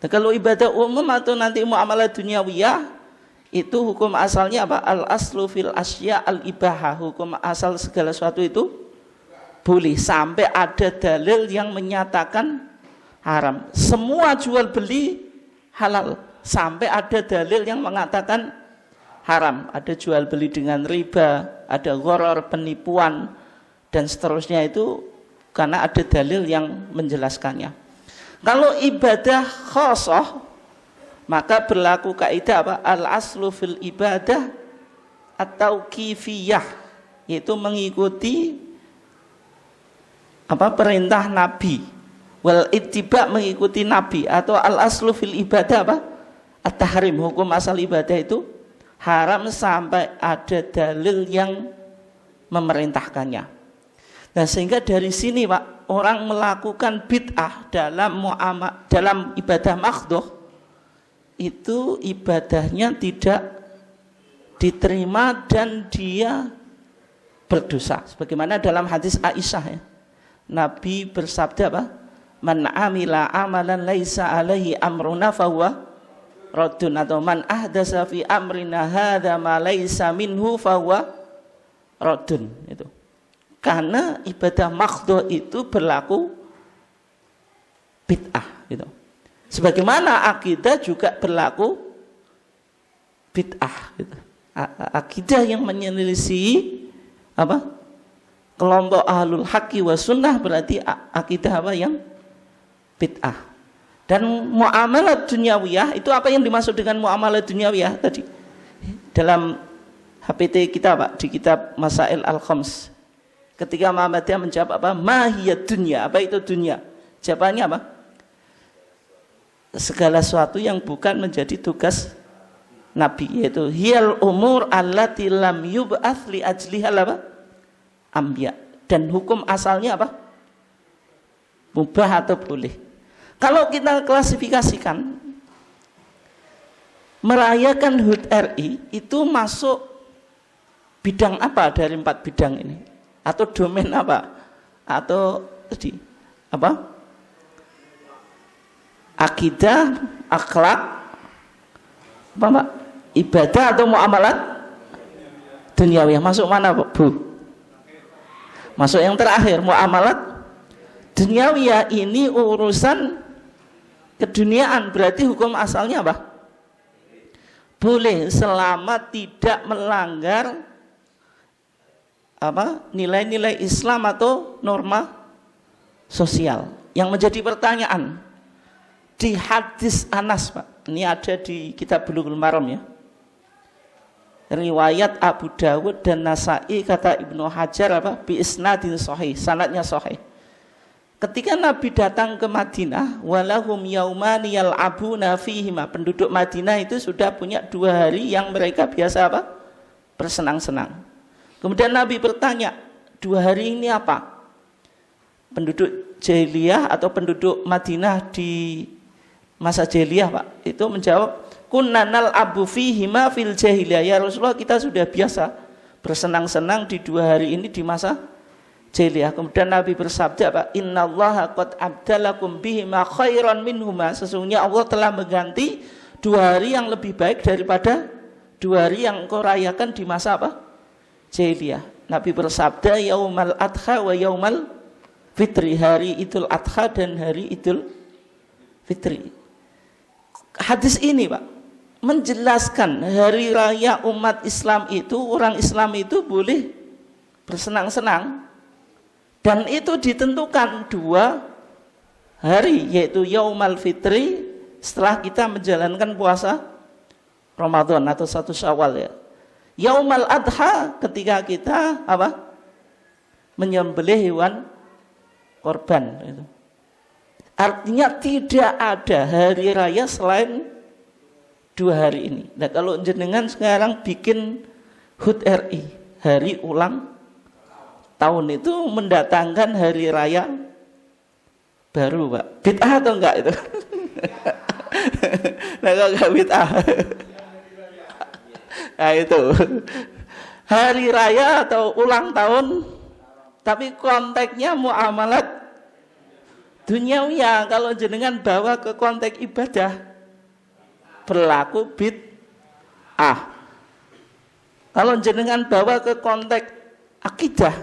Nah, kalau ibadah umum atau nanti muamalat dunyawiyah itu hukum asalnya al aslu fil asya al ibahah. Hukum asal segala sesuatu itu boleh sampai ada dalil yang menyatakan haram. Semua jual beli halal sampai ada dalil yang mengatakan haram. Ada jual beli dengan riba, ada gharar, penipuan dan seterusnya, itu karena ada dalil yang menjelaskannya. Kalau ibadah khassah maka berlaku kaidah al aslu fil ibadah atau kifiyah, yaitu mengikuti perintah Nabi, wal ittiba mengikuti Nabi, atau al aslu fil ibadah at-tahrim, hukum asal ibadah itu haram sampai ada dalil yang memerintahkannya. Nah, sehingga dari sini Pak, orang melakukan bid'ah dalam ibadah mahdhah itu ibadahnya tidak diterima dan dia berdosa. Sebagaimana dalam hadis Aisyah ya, Nabi bersabda man amila amalan laisa alaihi amruna fahuwa raddun, atau man ahdasa fi amrina hadza ma laisa minhu fahuwa raddun. Itu karena ibadah mahdhah itu berlaku bid'ah gitu. Sebagaimana akidah juga berlaku bid'ah gitu. Akidah yang menyelisih kelompok ahlul haqqi wa sunnah berarti akidah yang bid'ah. Dan muamalah dunyawiyah itu apa yang dimaksud dengan muamalah dunyawiyah tadi? Dalam HPT kita Pak, di kitab Masail Al-Khams. Ketika Muhammadiyah menjawab apa? Mahiyat dunya, apa itu dunya? Jawabannya apa? Segala sesuatu yang bukan menjadi tugas Nabi, yaitu hiyal umur allati lam yub'ats li ajliha apa? Anbiya. Dan hukum asalnya apa? Mubah atau boleh. Kalau kita klasifikasikan, merayakan HUT RI itu masuk bidang apa dari 4 bidang ini? Atau domain apa? Atau tadi apa? Akidah, akhlak, apa Pak? Ibadah atau muamalat duniawi. Masuk mana Bu? Masuk yang terakhir, muamalat duniawi. Ini urusan keduniaan, berarti hukum asalnya apa? Boleh selama tidak melanggar apa? Nilai-nilai Islam atau norma sosial. Yang menjadi pertanyaan di hadis Anas Pak, ini ada di kitab Bulughul Maram ya, riwayat Abu Dawud dan Nasai, kata Ibnu Hajar apa? Bi isnadin sahih, sanadnya sahih. Ketika Nabi datang ke Madinah, walahum yaumani yal'abuna fihima, penduduk Madinah itu sudah punya 2 hari yang mereka biasa apa? Bersenang-senang. Kemudian Nabi bertanya, 2 hari ini apa? Penduduk jahiliyah atau penduduk Madinah di masa jahiliyah Pak, itu menjawab, kunnanal abu fihima fil jahiliyah. Ya Rasulullah, kita sudah biasa bersenang-senang di 2 hari ini di masa jahiliyah. Kemudian Nabi bersabda Pak, innallaha qad abdalakum bihima khairan minhuma, sesungguhnya Allah telah mengganti 2 hari yang lebih baik daripada 2 hari yang engkau rayakan di masa apa? Jahiliyah. Nabi bersabda, yaumal adha wa yaumal fitri, hari Idul Adha dan hari Idul Fitri. Hadis ini Pak menjelaskan hari raya umat Islam itu, orang Islam itu boleh bersenang-senang. Dan itu ditentukan 2 hari, yaitu Yaumal Fitri setelah kita menjalankan puasa Ramadan atau 1 Syawal ya. Yaumal Adha ketika kita apa? Menyembelih hewan korban itu. Artinya tidak ada hari raya selain 2 hari ini. Nah, kalau jenengan sekarang bikin HUT RI, hari ulang tahun, itu mendatangkan hari raya baru Pak. Bid'ah atau enggak itu? Nah, kalau enggak bid'ah. Nah itu hari raya atau ulang tahun, tapi konteksnya muamalat duniawi. Kalau jenengan bawa ke konteks ibadah, berlaku bid'ah. Kalau jenengan bawa ke konteks akidah,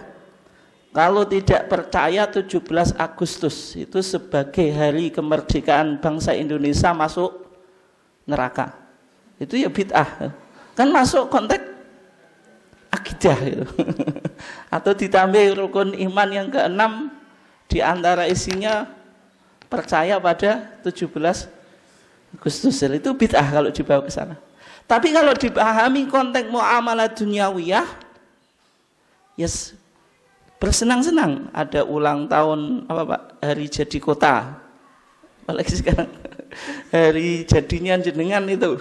kalau tidak percaya 17 Agustus itu sebagai hari kemerdekaan bangsa Indonesia masuk neraka, itu ya bid'ah. Kan masuk konteks akidah itu. Atau ditambah rukun iman yang ke-6, di antara isinya percaya pada 17 Agustus, itu bid'ah kalau dibawa ke sana. Tapi kalau dipahami konteks muamalah duniawiyah, yes, bersenang-senang. Ada ulang tahun apa Pak? Hari jadi kota. Apalagi sekarang hari jadinya jenengan itu,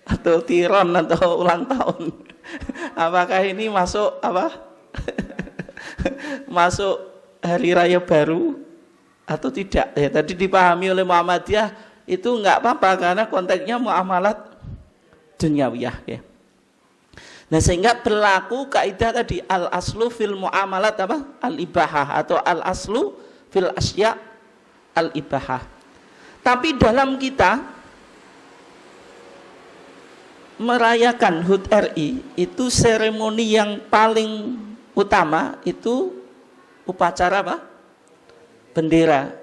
atau tiron atau ulang tahun. Apakah ini masuk apa? Masuk hari raya baru atau tidak? Ya, tadi dipahami oleh Muhammadiyah itu enggak apa-apa karena konteksnya muamalat duniawiyah ya. Nah, sehingga berlaku kaidah tadi al aslu fil muamalat apa? Al ibahah atau al aslu fil asya al ibahah. Tapi dalam kita merayakan HUT RI itu seremoni yang paling utama itu upacara apa? Bendera.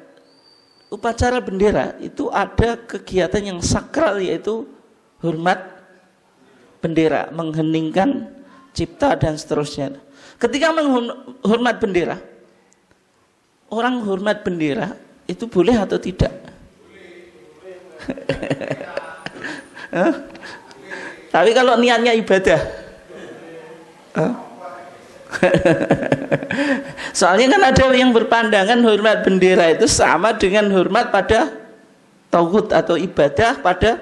Upacara bendera itu ada kegiatan yang sakral, yaitu hormat bendera, mengheningkan cipta dan seterusnya. Ketika menghormat bendera, orang hormat bendera itu boleh atau tidak? Tapi kalau niatnya ibadah, soalnya kan ada yang berpandangan hormat bendera itu sama dengan hormat pada tauhid atau ibadah pada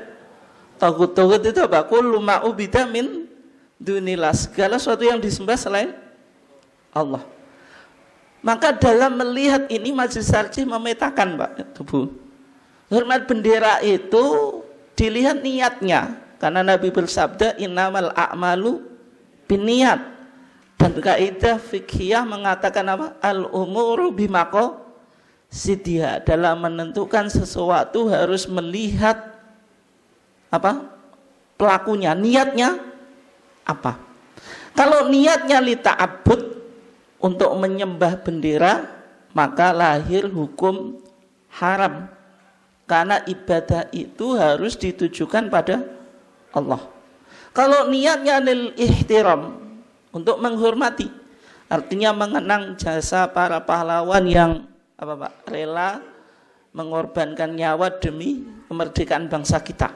tauhid. Tauhid itu apa? Kullu ma ubida min dunillah, segala sesuatu yang disembah selain Allah. Maka dalam melihat ini Majelis Tarjih memetakan, Pak Bu, hormat bendera itu dilihat niatnya, karena Nabi bersabda innamal a'malu binniyat. Dan kaidah fikhiyah mengatakan apa? Al-umuru bimaqasidiha. Dalam menentukan sesuatu harus melihat apa? Pelakunya, niatnya apa? Kalau niatnya lita'abbud, untuk menyembah bendera, maka lahir hukum haram. Karena ibadah itu harus ditujukan pada Allah. Kalau niatnya lil ihtiram, untuk menghormati, artinya mengenang jasa para pahlawan yang apa Pak, rela mengorbankan nyawa demi kemerdekaan bangsa kita,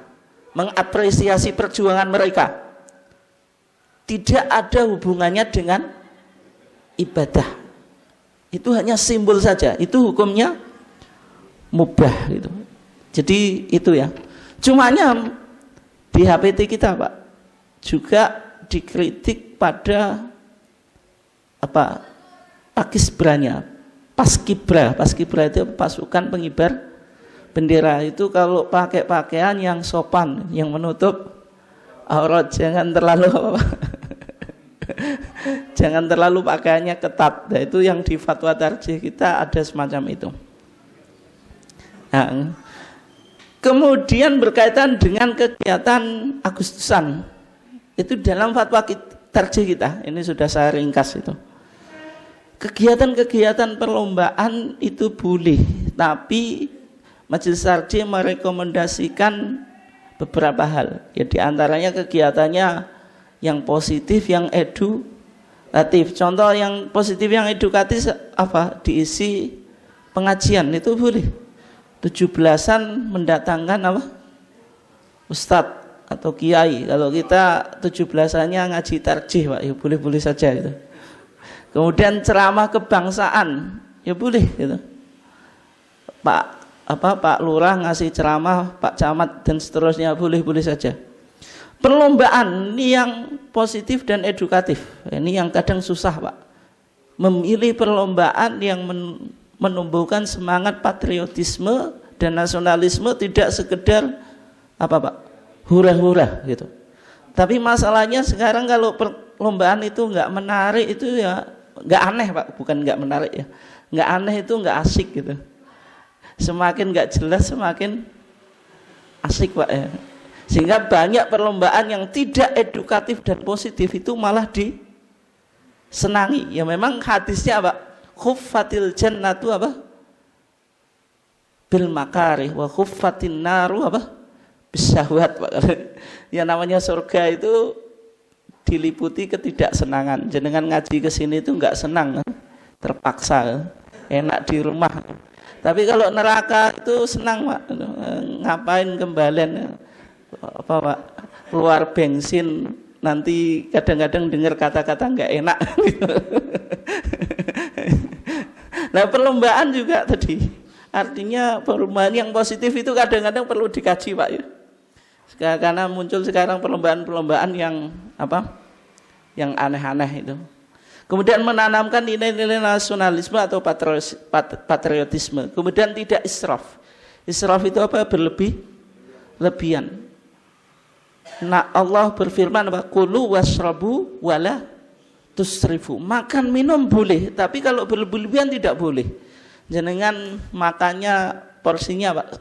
mengapresiasi perjuangan mereka, tidak ada hubungannya dengan ibadah. Itu hanya simbol saja, itu hukumnya mubah gitu. Jadi itu ya. Cumanya di HPT kita Pak juga dikritik pada apa? Pakisbranya, Paskibra itu pasukan pengibar bendera. Itu kalau pakai pakaian yang sopan, yang menutup aurat, jangan terlalu jangan terlalu pakaiannya ketat. Nah, itu yang di fatwa tarjih kita ada semacam itu. Nah, kemudian berkaitan dengan kegiatan Agustusan, itu dalam fatwa tarjih kita, ini sudah saya ringkas itu. Kegiatan-kegiatan perlombaan itu boleh, tapi Majelis Tarjih merekomendasikan beberapa hal. Ya, di antaranya kegiatannya yang positif, yang edukatif. Contoh yang positif, yang edukatif apa? Diisi pengajian, itu boleh. 17-an mendatangkan apa? Ustadz atau kiai. Kalau kita 17-annya ngaji tarjih Pak, ya boleh-boleh saja gitu. Kemudian ceramah kebangsaan, ya boleh gitu. Pak Lurah ngasih ceramah, Pak Camat dan seterusnya, boleh-boleh saja. Perlombaan ini yang positif dan edukatif. Ini yang kadang susah Pak. Memilih perlombaan yang menumbuhkan semangat patriotisme dan nasionalisme, tidak sekedar apa Pak? Hura-hura gitu. Tapi masalahnya sekarang kalau perlombaan itu nggak menarik, itu ya nggak aneh Pak, bukan nggak menarik ya, nggak aneh, itu nggak asik gitu. Semakin nggak jelas semakin asik Pak ya. Sehingga banyak perlombaan yang tidak edukatif dan positif itu malah disenangi. Ya memang hadisnya Pak, khuffatil jannatu apa? Bil makarih wa khuffatin naru apa? Syahwat Pak. Yang namanya surga itu diliputi ketidaksenangan. Jenengan ngaji ke sini itu enggak senang, terpaksa, enak di rumah. Tapi kalau neraka itu senang Pak. Ngapain kembalian apa Pak? Keluar bensin, nanti kadang-kadang dengar kata-kata enggak enak. Nah, perlombaan juga tadi. Artinya perlombaan yang positif itu kadang-kadang perlu dikaji Pak ya. Karena muncul sekarang perlombaan-perlombaan yang apa? Yang aneh-aneh itu. Kemudian menanamkan nilai-nilai nasionalisme atau patriotisme. Kemudian tidak israf. Israf itu apa? Berlebihan. Nah, Allah berfirman apa? Kulu washrabu wala tusrifu. Makan minum boleh, tapi kalau berlebihan tidak boleh. Jenengan makannya porsinya Pak,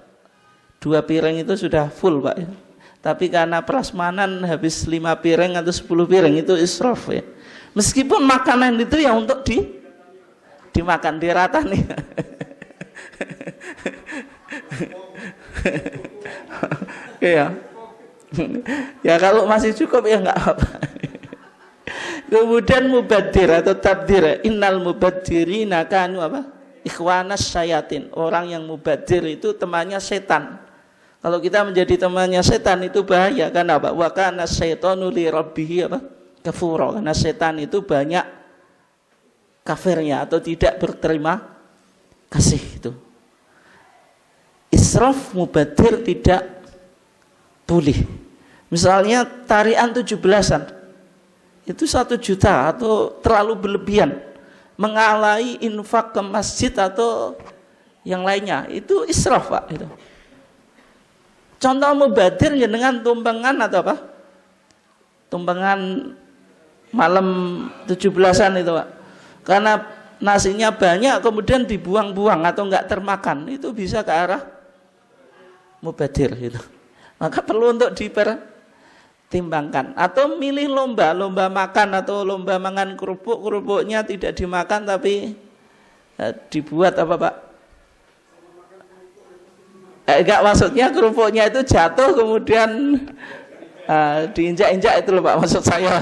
2 piring itu sudah full Pak ya. Tapi karena prasmanan habis 5 piring atau 10 piring, itu israf ya. Meskipun makanan itu ya untuk dimakan, diratani. Ya. Ya kalau masih cukup ya enggak apa-apa. Kemudian mubadir atau tabdir, innal mubaddirina kanu apa? Ikhwanas syayatin. Orang yang mubadir itu temannya setan. Kalau kita menjadi temannya setan itu bahaya. Karena apa? Wa kana syaitanu li rabbih apa? Kafura. Karena setan itu banyak kafirnya atau tidak berterima kasih itu. Israf mubadir tidak boleh. Misalnya tarian 17-an itu 1 juta atau terlalu berlebihan, mengalahi infak ke masjid atau yang lainnya, itu israf Pak. Itu contoh mubadir ya dengan tumpengan atau apa, tumpengan malam 17-an itu Pak, karena nasinya banyak kemudian dibuang-buang atau enggak termakan, itu bisa ke arah mubadir gitu. Maka perlu untuk dipertimbangkan. Atau milih lomba makan atau lomba mangan kerupuknya tidak dimakan tapi dibuat apa Pak? Enggak, maksudnya kerupuknya itu jatuh kemudian diinjak-injak itu loh Pak, maksud saya.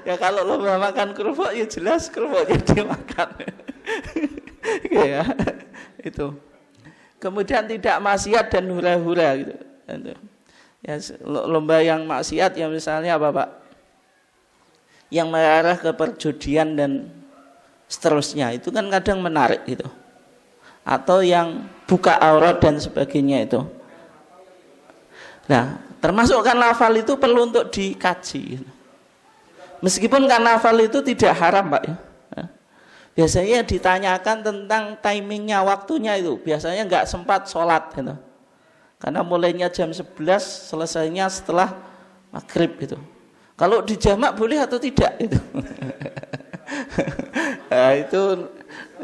Ya kalau lomba makan kerupuk ya jelas kerupuknya dimakan. Ya, itu. Kemudian tidak maksiat dan hura-hura gitu. Ya, lomba yang maksiat ya misalnya apa Pak? Yang mengarah ke perjudian dan seterusnya, itu kan kadang menarik gitu. Atau yang buka aurat dan sebagainya itu. Nah, termasuk karnaval itu perlu untuk dikaji. Meskipun karnaval itu tidak haram Pak ya. Biasanya ditanyakan tentang timingnya, waktunya itu. Biasanya nggak sempat sholat gitu. Karena mulainya jam 11, selesainya setelah maghrib itu. Kalau dijamak boleh atau tidak itu? Nah, itu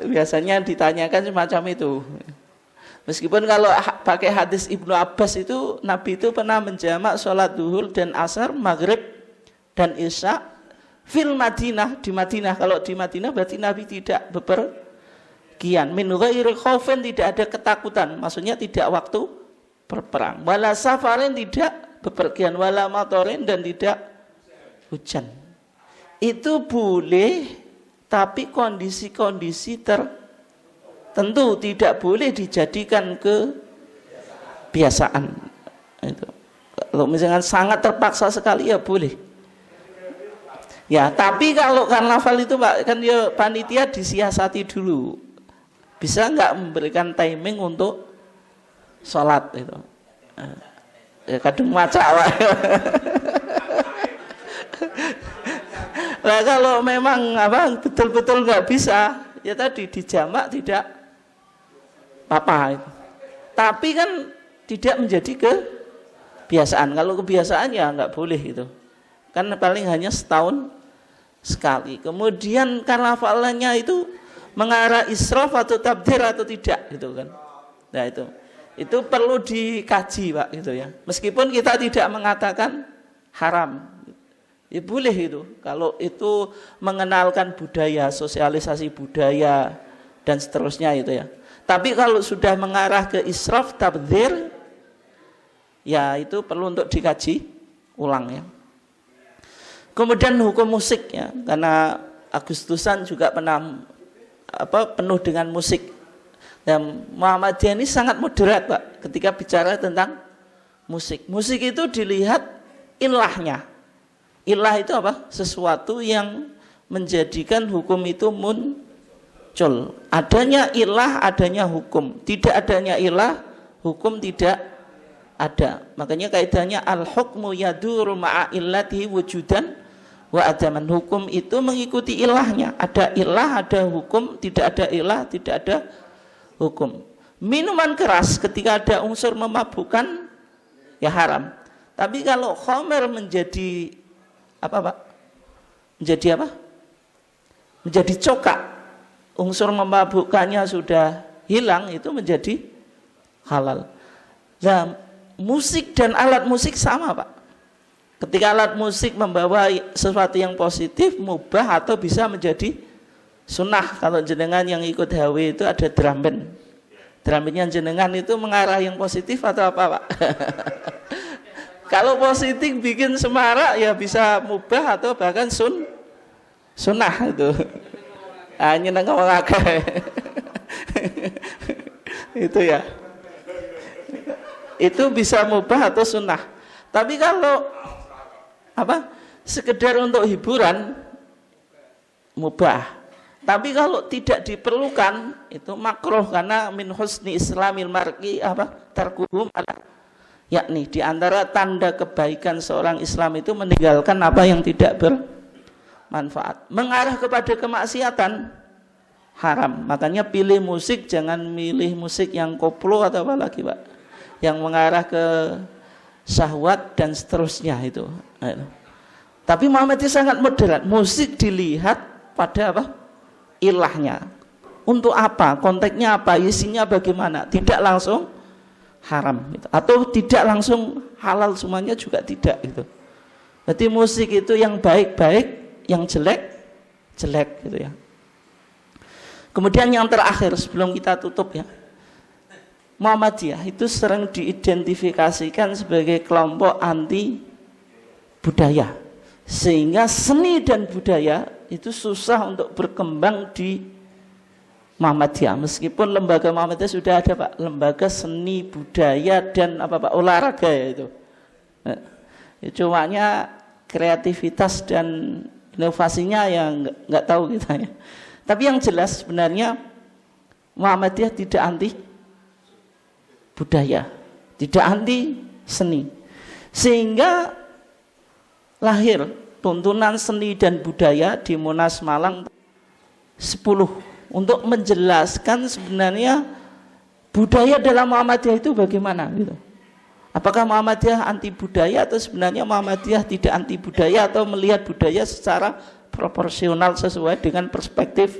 biasanya ditanyakan semacam itu. Meskipun kalau pakai hadis Ibnu Abbas itu, Nabi itu pernah menjamak sholat duhur dan asar, maghrib dan isya fil Madinah, di Madinah. Kalau di Madinah berarti Nabi tidak bepergian. Min ghairi khaufin, tidak ada ketakutan. Maksudnya tidak waktu berperang. Wala safarin, tidak bepergian. Wala matorin, dan tidak hujan. Itu boleh, tapi kondisi-kondisi tertentu, tidak boleh dijadikan kebiasaan. Itu. Kalau misalnya sangat terpaksa sekali ya boleh. Ya, tapi kalau karnaval itu Pak, kan ya panitia disiasati dulu. Bisa nggak memberikan timing untuk sholat itu? Ya, kadang maca Pak. Nah, kalau memang apa betul-betul nggak bisa, ya tadi dijamak tidak apa-apa. Tapi kan tidak menjadi kebiasaan. Kalau kebiasaan ya nggak boleh itu. Kan paling hanya setahun sekali. Kemudian karnavalnya itu mengarah israf atau tabdir atau tidak gitu kan. Nah itu perlu dikaji Pak gitu ya. Meskipun kita tidak mengatakan haram, ya boleh itu. Kalau itu mengenalkan budaya, sosialisasi budaya dan seterusnya itu ya. Tapi kalau sudah mengarah ke israf, tabdzir, ya itu perlu untuk dikaji ulang ya. Kemudian hukum musik ya, karena Agustusan juga pernah penuh dengan musik. Dan Muhammadiyah ini sangat moderat Pak ketika bicara tentang musik. Musik itu dilihat ilahnya. Ilah itu apa? Sesuatu yang menjadikan hukum itu muncul. Adanya ilah, adanya hukum. Tidak adanya ilah, hukum tidak ada. Makanya kaidahnya al-hukmu yaduru ma'a illatihi wujudan wa adaman. Hukum itu mengikuti ilahnya. Ada ilah, ada hukum. Tidak ada ilah, tidak ada hukum. Minuman keras ketika ada unsur memabukkan ya haram. Tapi kalau khamr menjadi apa Pak? Menjadi apa? Menjadi cokak. Unsur memabukkannya sudah hilang, itu menjadi halal. Nah, musik dan alat musik sama Pak. Ketika alat musik membawa sesuatu yang positif, mubah atau bisa menjadi sunnah. Kalau jenengan yang ikut HW itu ada drum band. Drum bandnya jenengan itu mengarah yang positif atau apa Pak? Kalau positif bikin semarak ya bisa mubah atau bahkan sunnah itu. Nyeneng ngomong akeh. Itu ya. itu bisa mubah atau sunnah. Tapi kalau sekedar untuk hiburan, mubah. Tapi kalau tidak diperlukan itu makruh, karena min husni islamil mar'i tarkuhum ala, yakni di antara tanda kebaikan seorang Islam itu meninggalkan apa yang tidak bermanfaat. Mengarah kepada kemaksiatan haram. Makanya pilih musik, jangan milih musik yang koplo atau apa lagi, Pak, yang mengarah ke syahwat dan seterusnya itu. Tapi Muhammadiyah sangat moderat. Musik dilihat pada ilahnya, untuk apa, konteksnya apa, isinya bagaimana, tidak langsung haram gitu. Atau tidak langsung halal semuanya juga tidak gitu. Berarti musik itu yang baik-baik, yang jelek gitu ya. Kemudian yang terakhir sebelum kita tutup ya, Muhammadiyah itu sering diidentifikasikan sebagai kelompok anti budaya, sehingga seni dan budaya itu susah untuk berkembang di Muhammadiyah. Meskipun lembaga Muhammadiyah sudah ada, Pak, lembaga seni budaya dan olahraga ya itu. Cumanya kreativitas dan inovasinya yang nggak tahu kita ya. Tapi yang jelas sebenarnya Muhammadiyah tidak anti budaya, tidak anti seni, sehingga lahir tuntunan seni dan budaya di Monas Malang 10 untuk menjelaskan sebenarnya budaya dalam Muhammadiyah itu bagaimana gitu. Apakah Muhammadiyah anti budaya atau sebenarnya Muhammadiyah tidak anti budaya, atau melihat budaya secara proporsional sesuai dengan perspektif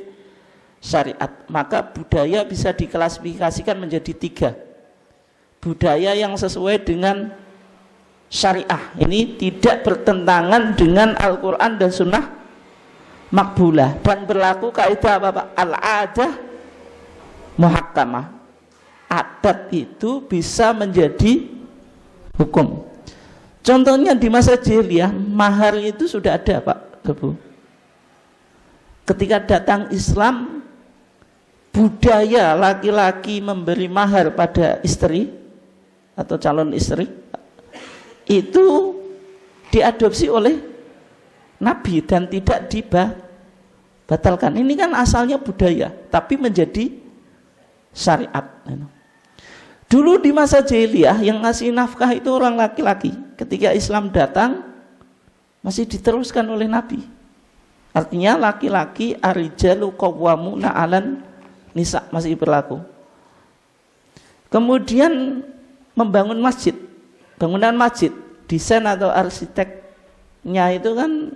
syariat. Maka budaya bisa diklasifikasikan menjadi 3. Budaya yang sesuai dengan syariah, ini tidak bertentangan dengan Al-Quran dan Sunnah makbulah, dan berlaku kaidah al-adah muhakkamah. Adat itu bisa menjadi hukum. Contohnya di masa jahiliyah, mahar itu sudah ada, Pak Gebu. Ketika datang Islam, budaya laki-laki memberi mahar pada istri atau calon istri itu diadopsi oleh Nabi dan tidak dibatalkan. Ini kan asalnya budaya, tapi menjadi syariat. Dulu di masa jahiliyah yang ngasih nafkah itu orang laki-laki. Ketika Islam datang, masih diteruskan oleh Nabi. Artinya laki-laki ar-rijalu qawwamuna 'alan nisa, masih berlaku. Kemudian membangun masjid. Bangunan masjid, desain atau arsiteknya itu kan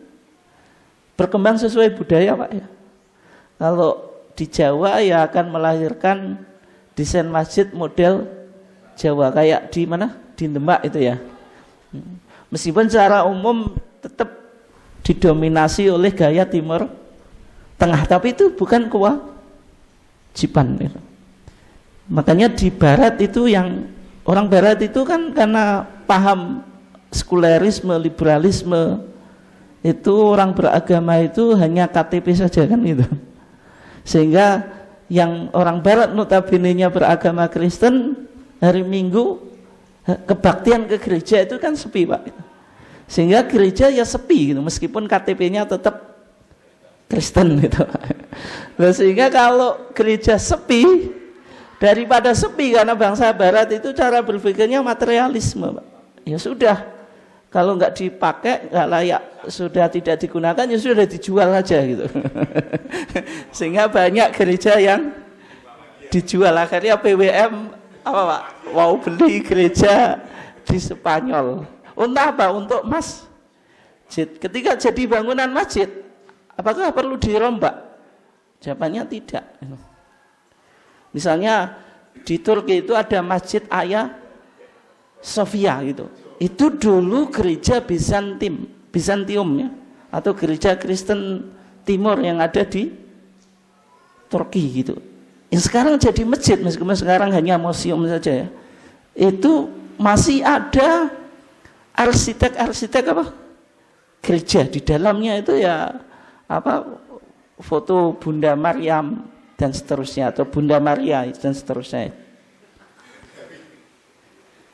berkembang sesuai budaya, Pak ya. Kalau di Jawa ya akan melahirkan desain masjid model Jawa, kayak di mana? Di Demak itu ya. Meskipun secara umum tetap didominasi oleh gaya Timur Tengah, tapi itu bukan kewajiban gitu. Makanya di Barat itu yang orang Barat itu kan karena paham sekulerisme, liberalisme, itu orang beragama itu hanya KTP saja kan gitu. Sehingga yang orang Barat notabene-nya beragama Kristen, hari Minggu kebaktian ke gereja itu kan sepi, Pak. Sehingga gereja ya sepi gitu, meskipun KTP-nya tetap Kristen gitu. Nah, sehingga kalau gereja sepi, daripada sepi, karena bangsa Barat itu cara berpikirnya materialisme, Pak. Ya sudah, kalau nggak dipakai, nggak layak, sudah tidak digunakan, ya sudah dijual aja gitu. Sehingga banyak gereja yang dijual, akhirnya PWM Pak? Mau beli gereja di Spanyol. Untuk apa? Untuk masjid. Ketika jadi bangunan masjid, apakah perlu dirombak? Jawabannya tidak. Misalnya di Turki itu ada Masjid Hagia Sophia gitu. Itu dulu gereja Bizantium ya, atau gereja Kristen Timur yang ada di Turki gitu. Yang sekarang jadi masjid, meskipun sekarang hanya museum saja ya. Itu masih ada arsitek gereja di dalamnya itu ya foto Bunda Maryam dan seterusnya, atau Bunda Maria dan seterusnya.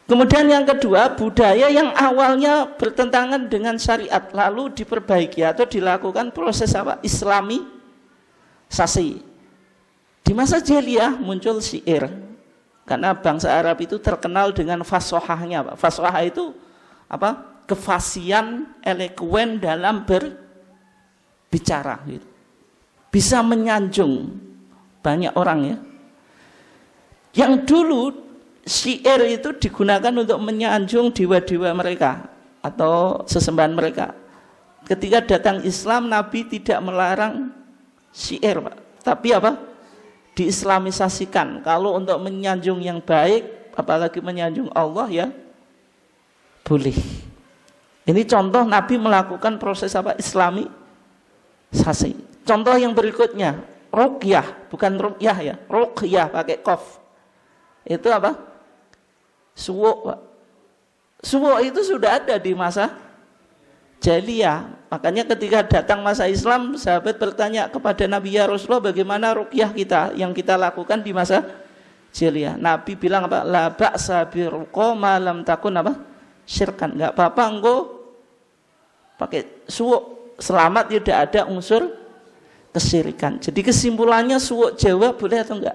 Kemudian yang kedua, budaya yang awalnya bertentangan dengan syariat lalu diperbaiki atau dilakukan proses apa? Islamisasi. Di masa jahiliyah muncul syair. Karena bangsa Arab itu terkenal dengan fasahahnya, Pak. Fasahah itu apa? Kefasihan, elekuen dalam berbicara gitu. Bisa menyanjung banyak orang ya. Yang dulu syair itu digunakan untuk menyanjung dewa-dewa mereka atau sesembahan mereka. Ketika datang Islam, Nabi tidak melarang syair, Pak. Tapi apa? Diislamisasikan. Kalau untuk menyanjung yang baik, apalagi menyanjung Allah ya, boleh. Ini contoh Nabi melakukan proses apa? Islamisasi. Contoh yang berikutnya, ruqyah, bukan ruqyah ya, ruqyah pakai qaf. Itu apa? Suwuk, Pak. Suwuk itu sudah ada di masa jahiliyah. Makanya ketika datang masa Islam, sahabat bertanya kepada Nabi, ya Rasulullah, bagaimana ruqyah kita yang kita lakukan di masa jahiliyah? Nabi bilang apa? La ba'sa bi ruqa ma lam takun apa? Syirkan. Enggak apa-apa engkau pakai suwuk, selamat tidak ada unsur kesyirikan. Jadi kesimpulannya suwuk Jawa boleh atau enggak?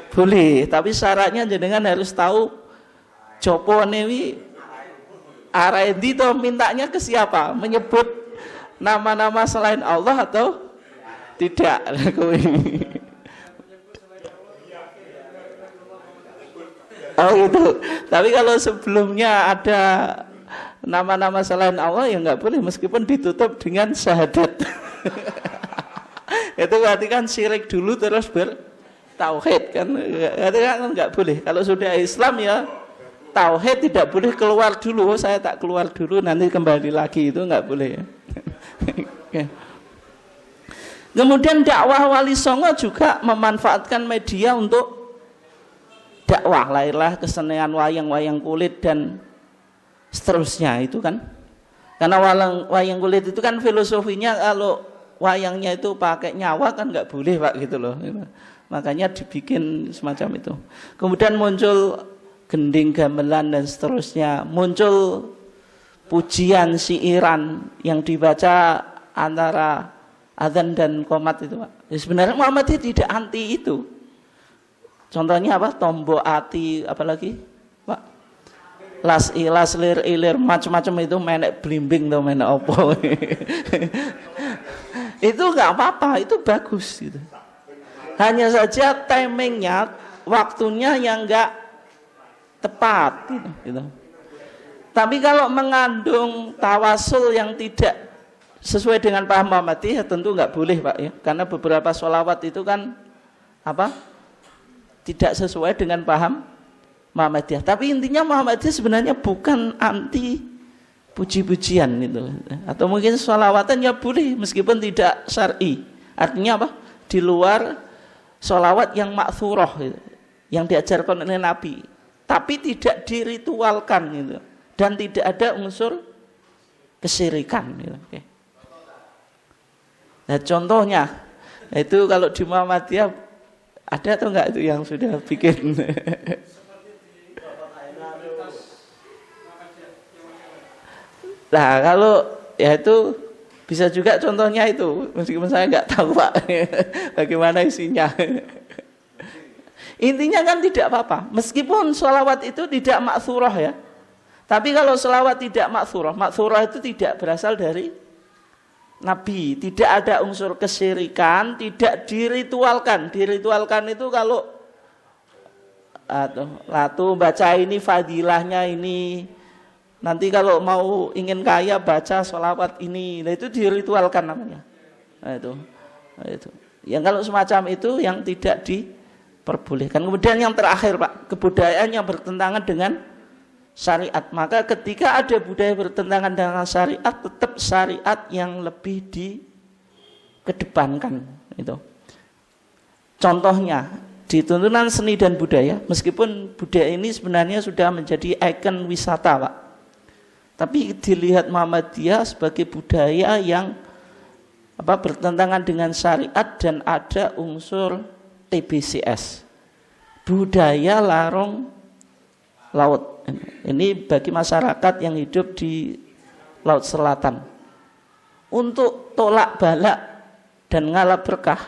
Boleh, tapi syaratnya jenengan harus tahu jopo newi Araidi toh mintanya ke siapa? Menyebut nama-nama selain Allah atau tidak? Oh gitu. Tapi kalau sebelumnya ada nama-nama selain Allah ya nggak boleh, meskipun ditutup dengan syahadat. Itu berarti kan syirik dulu terus bertauhid kan? Itu kan nggak boleh. Kalau sudah Islam ya tauhid tidak boleh keluar dulu. Saya tak keluar dulu, nanti kembali lagi, itu nggak boleh. Kemudian dakwah Wali Songo juga memanfaatkan media untuk dakwah. Lahirlah kesenian wayang kulit dan seterusnya itu kan. Karena wayang kulit itu kan filosofinya kalau wayangnya itu pakai nyawa kan nggak boleh, Pak, gitu loh. Makanya dibikin semacam itu. Kemudian muncul gending gamelan dan seterusnya, muncul pujian siiran yang dibaca antara adzan dan qomat itu, Pak. Ya, sebenarnya Muhammadiyah tidak anti itu. Contohnya apa? Tombok ati, apalagi Pak? Las ilas lir ilir macam-macam itu, menek blimbing atau menek opo. Itu nggak apa-apa, itu bagus gitu. Hanya saja timingnya, waktunya yang nggak tepat gitu. Tapi kalau mengandung tawasul yang tidak sesuai dengan paham Muhammadiyah tentu nggak boleh, Pak ya. Karena beberapa sholawat itu kan apa? Tidak sesuai dengan paham Muhammadiyah. Tapi intinya Muhammadiyah sebenarnya bukan anti puji-pujian gitu. Atau mungkin sholawatan ya boleh meskipun tidak syar'i. Artinya apa? Di luar sholawat yang ma'thurah gitu, yang diajarkan oleh Nabi. Tapi tidak diritualkan gitu, dan tidak ada unsur kesyirikan gitu. Oke. Nah contohnya itu kalau di Muhammadiyah ada atau enggak itu yang sudah bikin? Nah kalau ya itu bisa juga contohnya itu, meskipun saya enggak tahu, Pak, bagaimana isinya. Intinya kan tidak apa-apa, meskipun sholawat itu tidak maksurah ya. Tapi kalau sholawat tidak maksurah itu tidak berasal dari Nabi, tidak ada unsur kesyirikan, tidak diritualkan. Diritualkan itu kalau latu baca ini fadilahnya ini, nanti kalau mau ingin kaya baca sholawat ini, nah itu diritualkan namanya. Nah itu. Yang kalau semacam itu yang tidak diperbolehkan. Kemudian yang terakhir, Pak, kebudayaan yang bertentangan dengan syariat. Maka ketika ada budaya bertentangan dengan syariat, tetap syariat yang lebih dikedepankan itu. Contohnya di tuntunan seni dan budaya, meskipun budaya ini sebenarnya sudah menjadi ikon wisata, Pak, tapi dilihat Muhammadiyah sebagai budaya yang bertentangan dengan syariat dan ada unsur TBCS, budaya larung laut. Ini bagi masyarakat yang hidup di Laut Selatan. Untuk tolak balak dan ngalap berkah.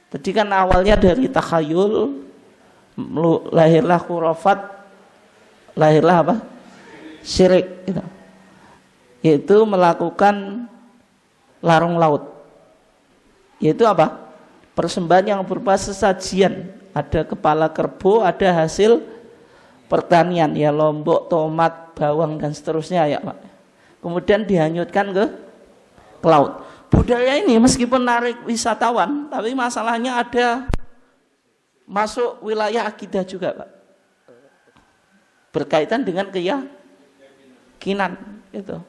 Tadi kan awalnya dari takhayul, lahirlah khurafat, lahirlah apa? Syirik gitu. Yaitu melakukan larung laut. Yaitu apa? Persembahan yang berupa sesajian. Ada kepala kerbau, ada hasil pertanian, ya lombok, tomat, bawang dan seterusnya ya Pak. Kemudian dihanyutkan ke laut. Budaya ini meskipun narik wisatawan, tapi masalahnya ada masuk wilayah akidah juga Pak. Berkaitan dengan keyakinan itu.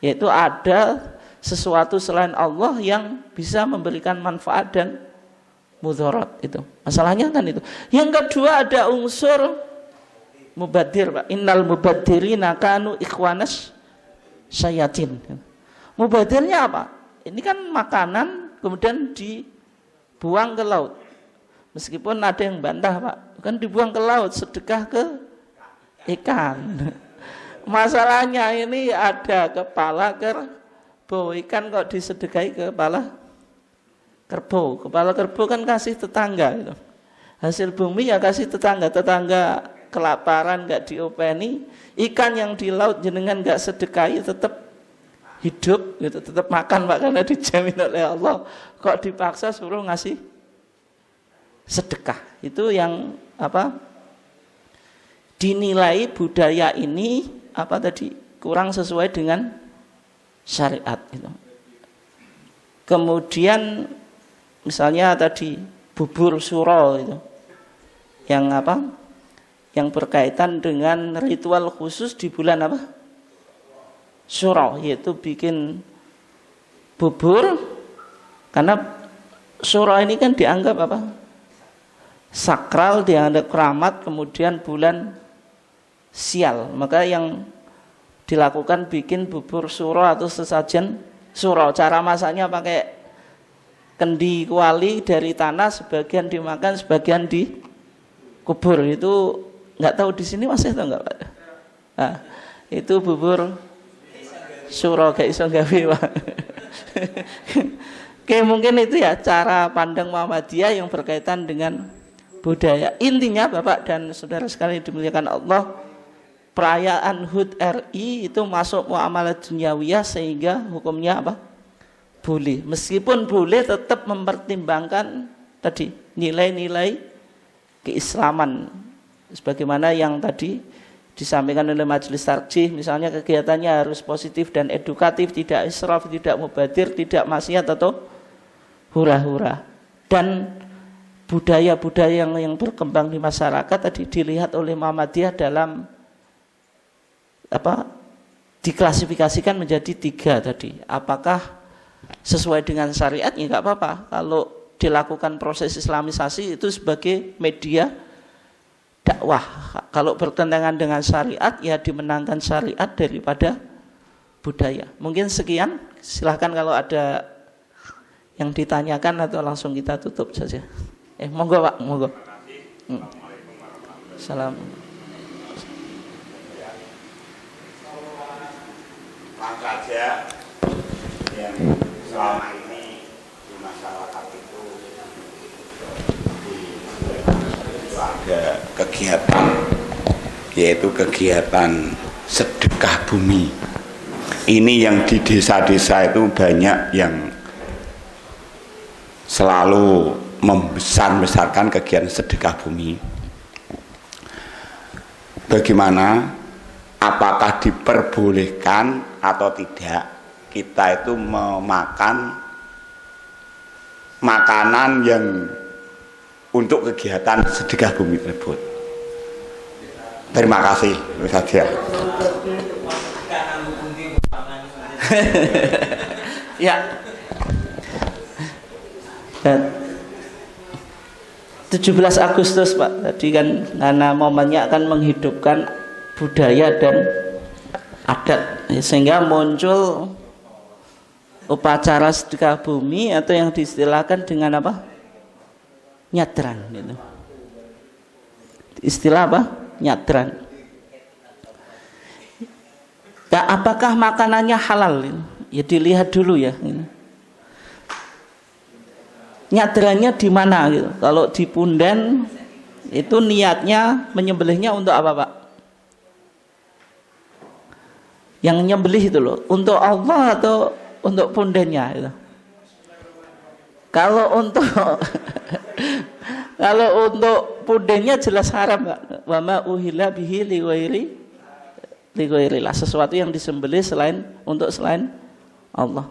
Yaitu ada sesuatu selain Allah yang bisa memberikan manfaat dan mudarat itu. Masalahnya kan itu. Yang kedua ada unsur mubadir Pak. Innal mubaddirina kanu ikhwanas syayatin. Mubadirnya apa? Ini kan makanan kemudian dibuang ke laut. Meskipun ada yang bantah Pak, kan dibuang ke laut, sedekah ke ikan. Masalahnya ini ada kepala kerbau, ikan kok disedekahi ke kepala kerbau. Kepala kerbau kan kasih tetangga gitu. Hasil bumi ya kasih tetangga. Tetangga kelaparan nggak diopeni, ikan yang di laut jenengan nggak sedekahi tetap hidup gitu, tetap makan Pak, karena dijamin oleh Allah. Kok dipaksa suruh ngasih sedekah. Itu yang apa? Dinilai budaya ini apa tadi kurang sesuai dengan syariat gitu. Kemudian misalnya tadi bubur suro itu yang apa? Yang berkaitan dengan ritual khusus di bulan apa? Suro, yaitu bikin bubur, karena suro ini kan dianggap apa? Sakral, dianggap keramat, kemudian bulan sial. Maka yang dilakukan bikin bubur suro atau sesajen suro. Cara masaknya pakai kendi kuali dari tanah, sebagian dimakan, sebagian dikubur. Itu nggak tahu di sini masih atau enggak Pak? Nah, itu bubur suro gak iso gawe Pak. Oke, mungkin itu ya cara pandang Muhammadiyah yang berkaitan dengan budaya. Intinya Bapak dan saudara sekalian dimuliakan Allah, perayaan HUT RI itu masuk muamalah duniawiyah sehingga hukumnya apa? Boleh. Meskipun boleh tetap mempertimbangkan tadi nilai-nilai keislaman. Sebagaimana yang tadi disampaikan oleh majelis tarjih, misalnya kegiatannya harus positif dan edukatif, tidak israf, tidak mubadir, tidak maksiat atau hura-hura. Dan budaya-budaya yang berkembang di masyarakat tadi dilihat oleh Muhammadiyah dalam apa? Diklasifikasikan menjadi 3 tadi. Apakah sesuai dengan syariat? Ya enggak apa-apa. Kalau dilakukan proses islamisasi itu sebagai media dakwah. Kalau bertentangan dengan syariat ya dimenangkan syariat daripada budaya. Mungkin sekian, silahkan kalau ada yang ditanyakan atau langsung kita tutup saja. Monggo Pak, monggo. Salam. Saja yang selama ini di masyarakat itu ada kegiatan, yaitu kegiatan sedekah bumi. Ini yang di desa-desa itu banyak yang selalu membesar-besarkan kegiatan sedekah bumi. Bagaimana? Apakah diperbolehkan atau tidak kita itu memakan makanan yang untuk kegiatan sedekah bumi tersebut? Terima kasih, saja. Ya. 17 Agustus Pak, tadi kan karena momennya akan menghidupkan budaya dan adat, sehingga muncul upacara sedekah bumi atau yang diistilahkan dengan apa? Nyadran gitu. Istilah apa? Nyadran. Nah, apakah makanannya halal? Ya dilihat dulu ya. Nyadrannya di mana gitu. Kalau di punden itu niatnya menyembelihnya untuk apa, Pak? Yang nyembelih itu loh, untuk Allah atau untuk pundennya gitu. Kalau untuk kalau untuk pundennya jelas haram, Pak. Wa ma uhilla bihi li ghairillah, sesuatu yang disembelih untuk selain Allah.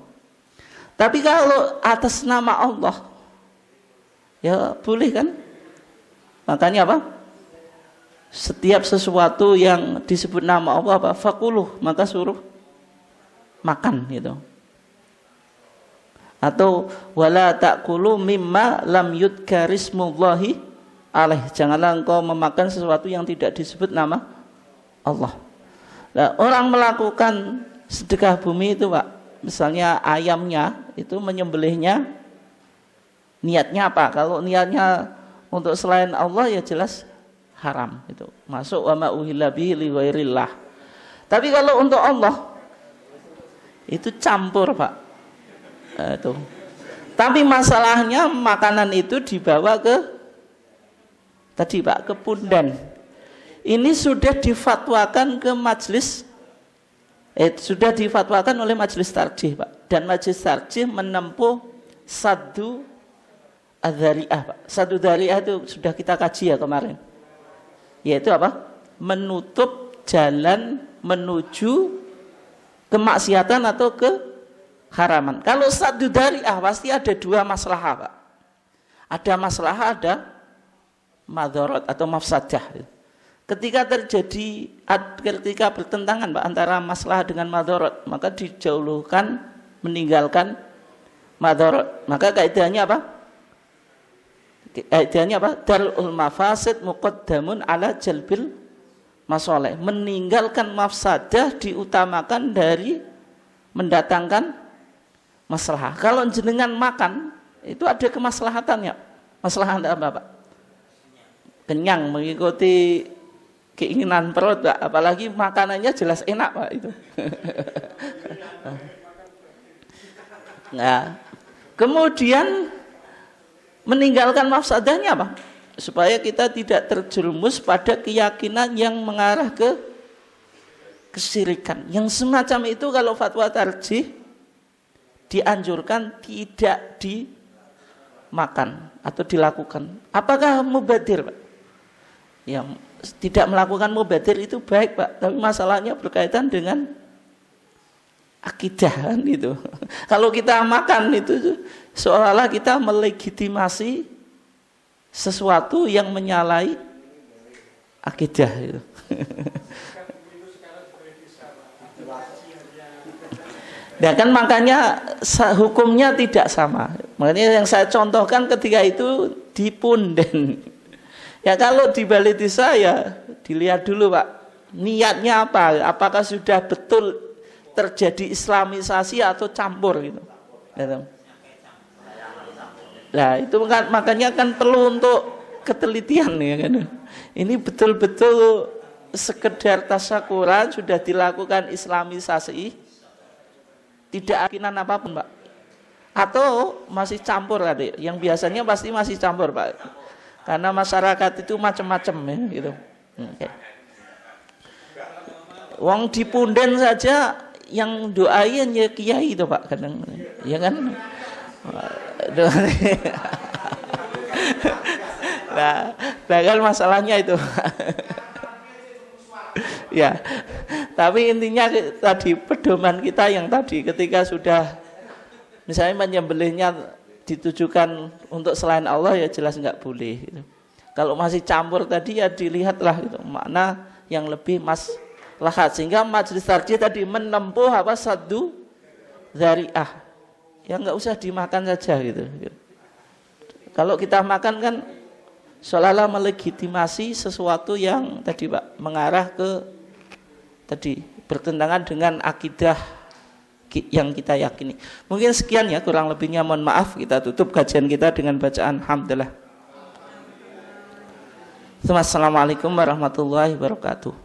Tapi kalau atas nama Allah ya boleh kan? Makanya apa? Setiap sesuatu yang disebut nama Allah apa? Fakuluh, maka suruh makan gitu. Atau wala ta'kulu mimma lam yudkarismullahi alaih. Janganlah engkau memakan sesuatu yang tidak disebut nama Allah. Nah, orang melakukan sedekah bumi itu, Pak, misalnya ayamnya itu menyembelihnya niatnya apa? Kalau niatnya untuk selain Allah ya jelas haram itu. Masuk wa ma uhilla bihi li ghairillah. Tapi kalau untuk Allah itu campur, Pak. Itu. Tapi masalahnya makanan itu dibawa ke tadi, Pak, ke pundan. Ini sudah difatwakan ke majelis sudah difatwakan oleh majelis tarjih, Pak. Dan majelis tarjih menempuh sadu adzari'ah, Pak. Sadu dzari'ah itu sudah kita kaji ya kemarin. Yaitu apa? Menutup jalan menuju kemaksiatan atau ke haraman. Kalau sadu dzari'ah pasti ada dua maslahah, Pak. Ada maslahah, ada madharat atau mafsadah. Ketika bertentangan, Pak, antara maslahah dengan madharat, maka dijauhkan, meninggalkan madharat. Maka kaidahnya apa? Darul mafasid muqaddamun ala jalbil masoleh. Meninggalkan mafsadah diutamakan dari mendatangkan maslahah. Kalau jenengan makan itu ada kemaslahatannya. Maslahat apa, Pak? Kenyang, mengikuti keinginan perut, Pak. Apalagi makanannya jelas enak, Pak, itu. Nah, kemudian meninggalkan mafsadahnya apa? Supaya kita tidak terjerumus pada keyakinan yang mengarah ke kesyirikan. Yang semacam itu kalau fatwa tarjih dianjurkan tidak dimakan atau dilakukan. Apakah mubadir, Pak? Ya, tidak melakukan mubadir itu baik, Pak. Tapi masalahnya berkaitan dengan akidah kan itu. Kalau kita makan itu seolah-olah kita melegitimasi sesuatu yang menyalahi akidah itu. Ya kan, makanya hukumnya tidak sama. Makanya yang saya contohkan ketika itu di punden. Ya kalau di balai desa ya dilihat dulu, Pak, niatnya apa? Apakah sudah betul terjadi islamisasi atau campur gitu. Nah itu kan, makanya kan perlu untuk ketelitian ya kan. Ini betul-betul sekedar tasyakuran sudah dilakukan islamisasi, tidak keyakinan apapun, Pak, atau masih campur tadi. Yang biasanya pasti masih campur, Pak, karena masyarakat itu macam-macam ya gitu. Okay. Wong di punden saja yang doain ya kiai itu, Pak, kadang ya kan. Nah, bahkan masalahnya itu. Ya, tapi intinya tadi pedoman kita yang tadi ketika sudah misalnya menyembelihnya ditujukan untuk selain Allah ya jelas nggak boleh gitu. Kalau masih campur tadi ya dilihatlah gitu, makna yang lebih maslahat, sehingga majelis tarjih tadi menempuh apa sadu dzari'ah. Ya nggak usah dimakan saja gitu. Kalau kita makan kan seolah-olah melegitimasi sesuatu yang tadi, Pak, mengarah ke tadi bertentangan dengan akidah yang kita yakini. Mungkin sekian ya, kurang lebihnya mohon maaf. Kita tutup kajian kita dengan bacaan hamdalah. Assalamualaikum warahmatullahi wabarakatuh.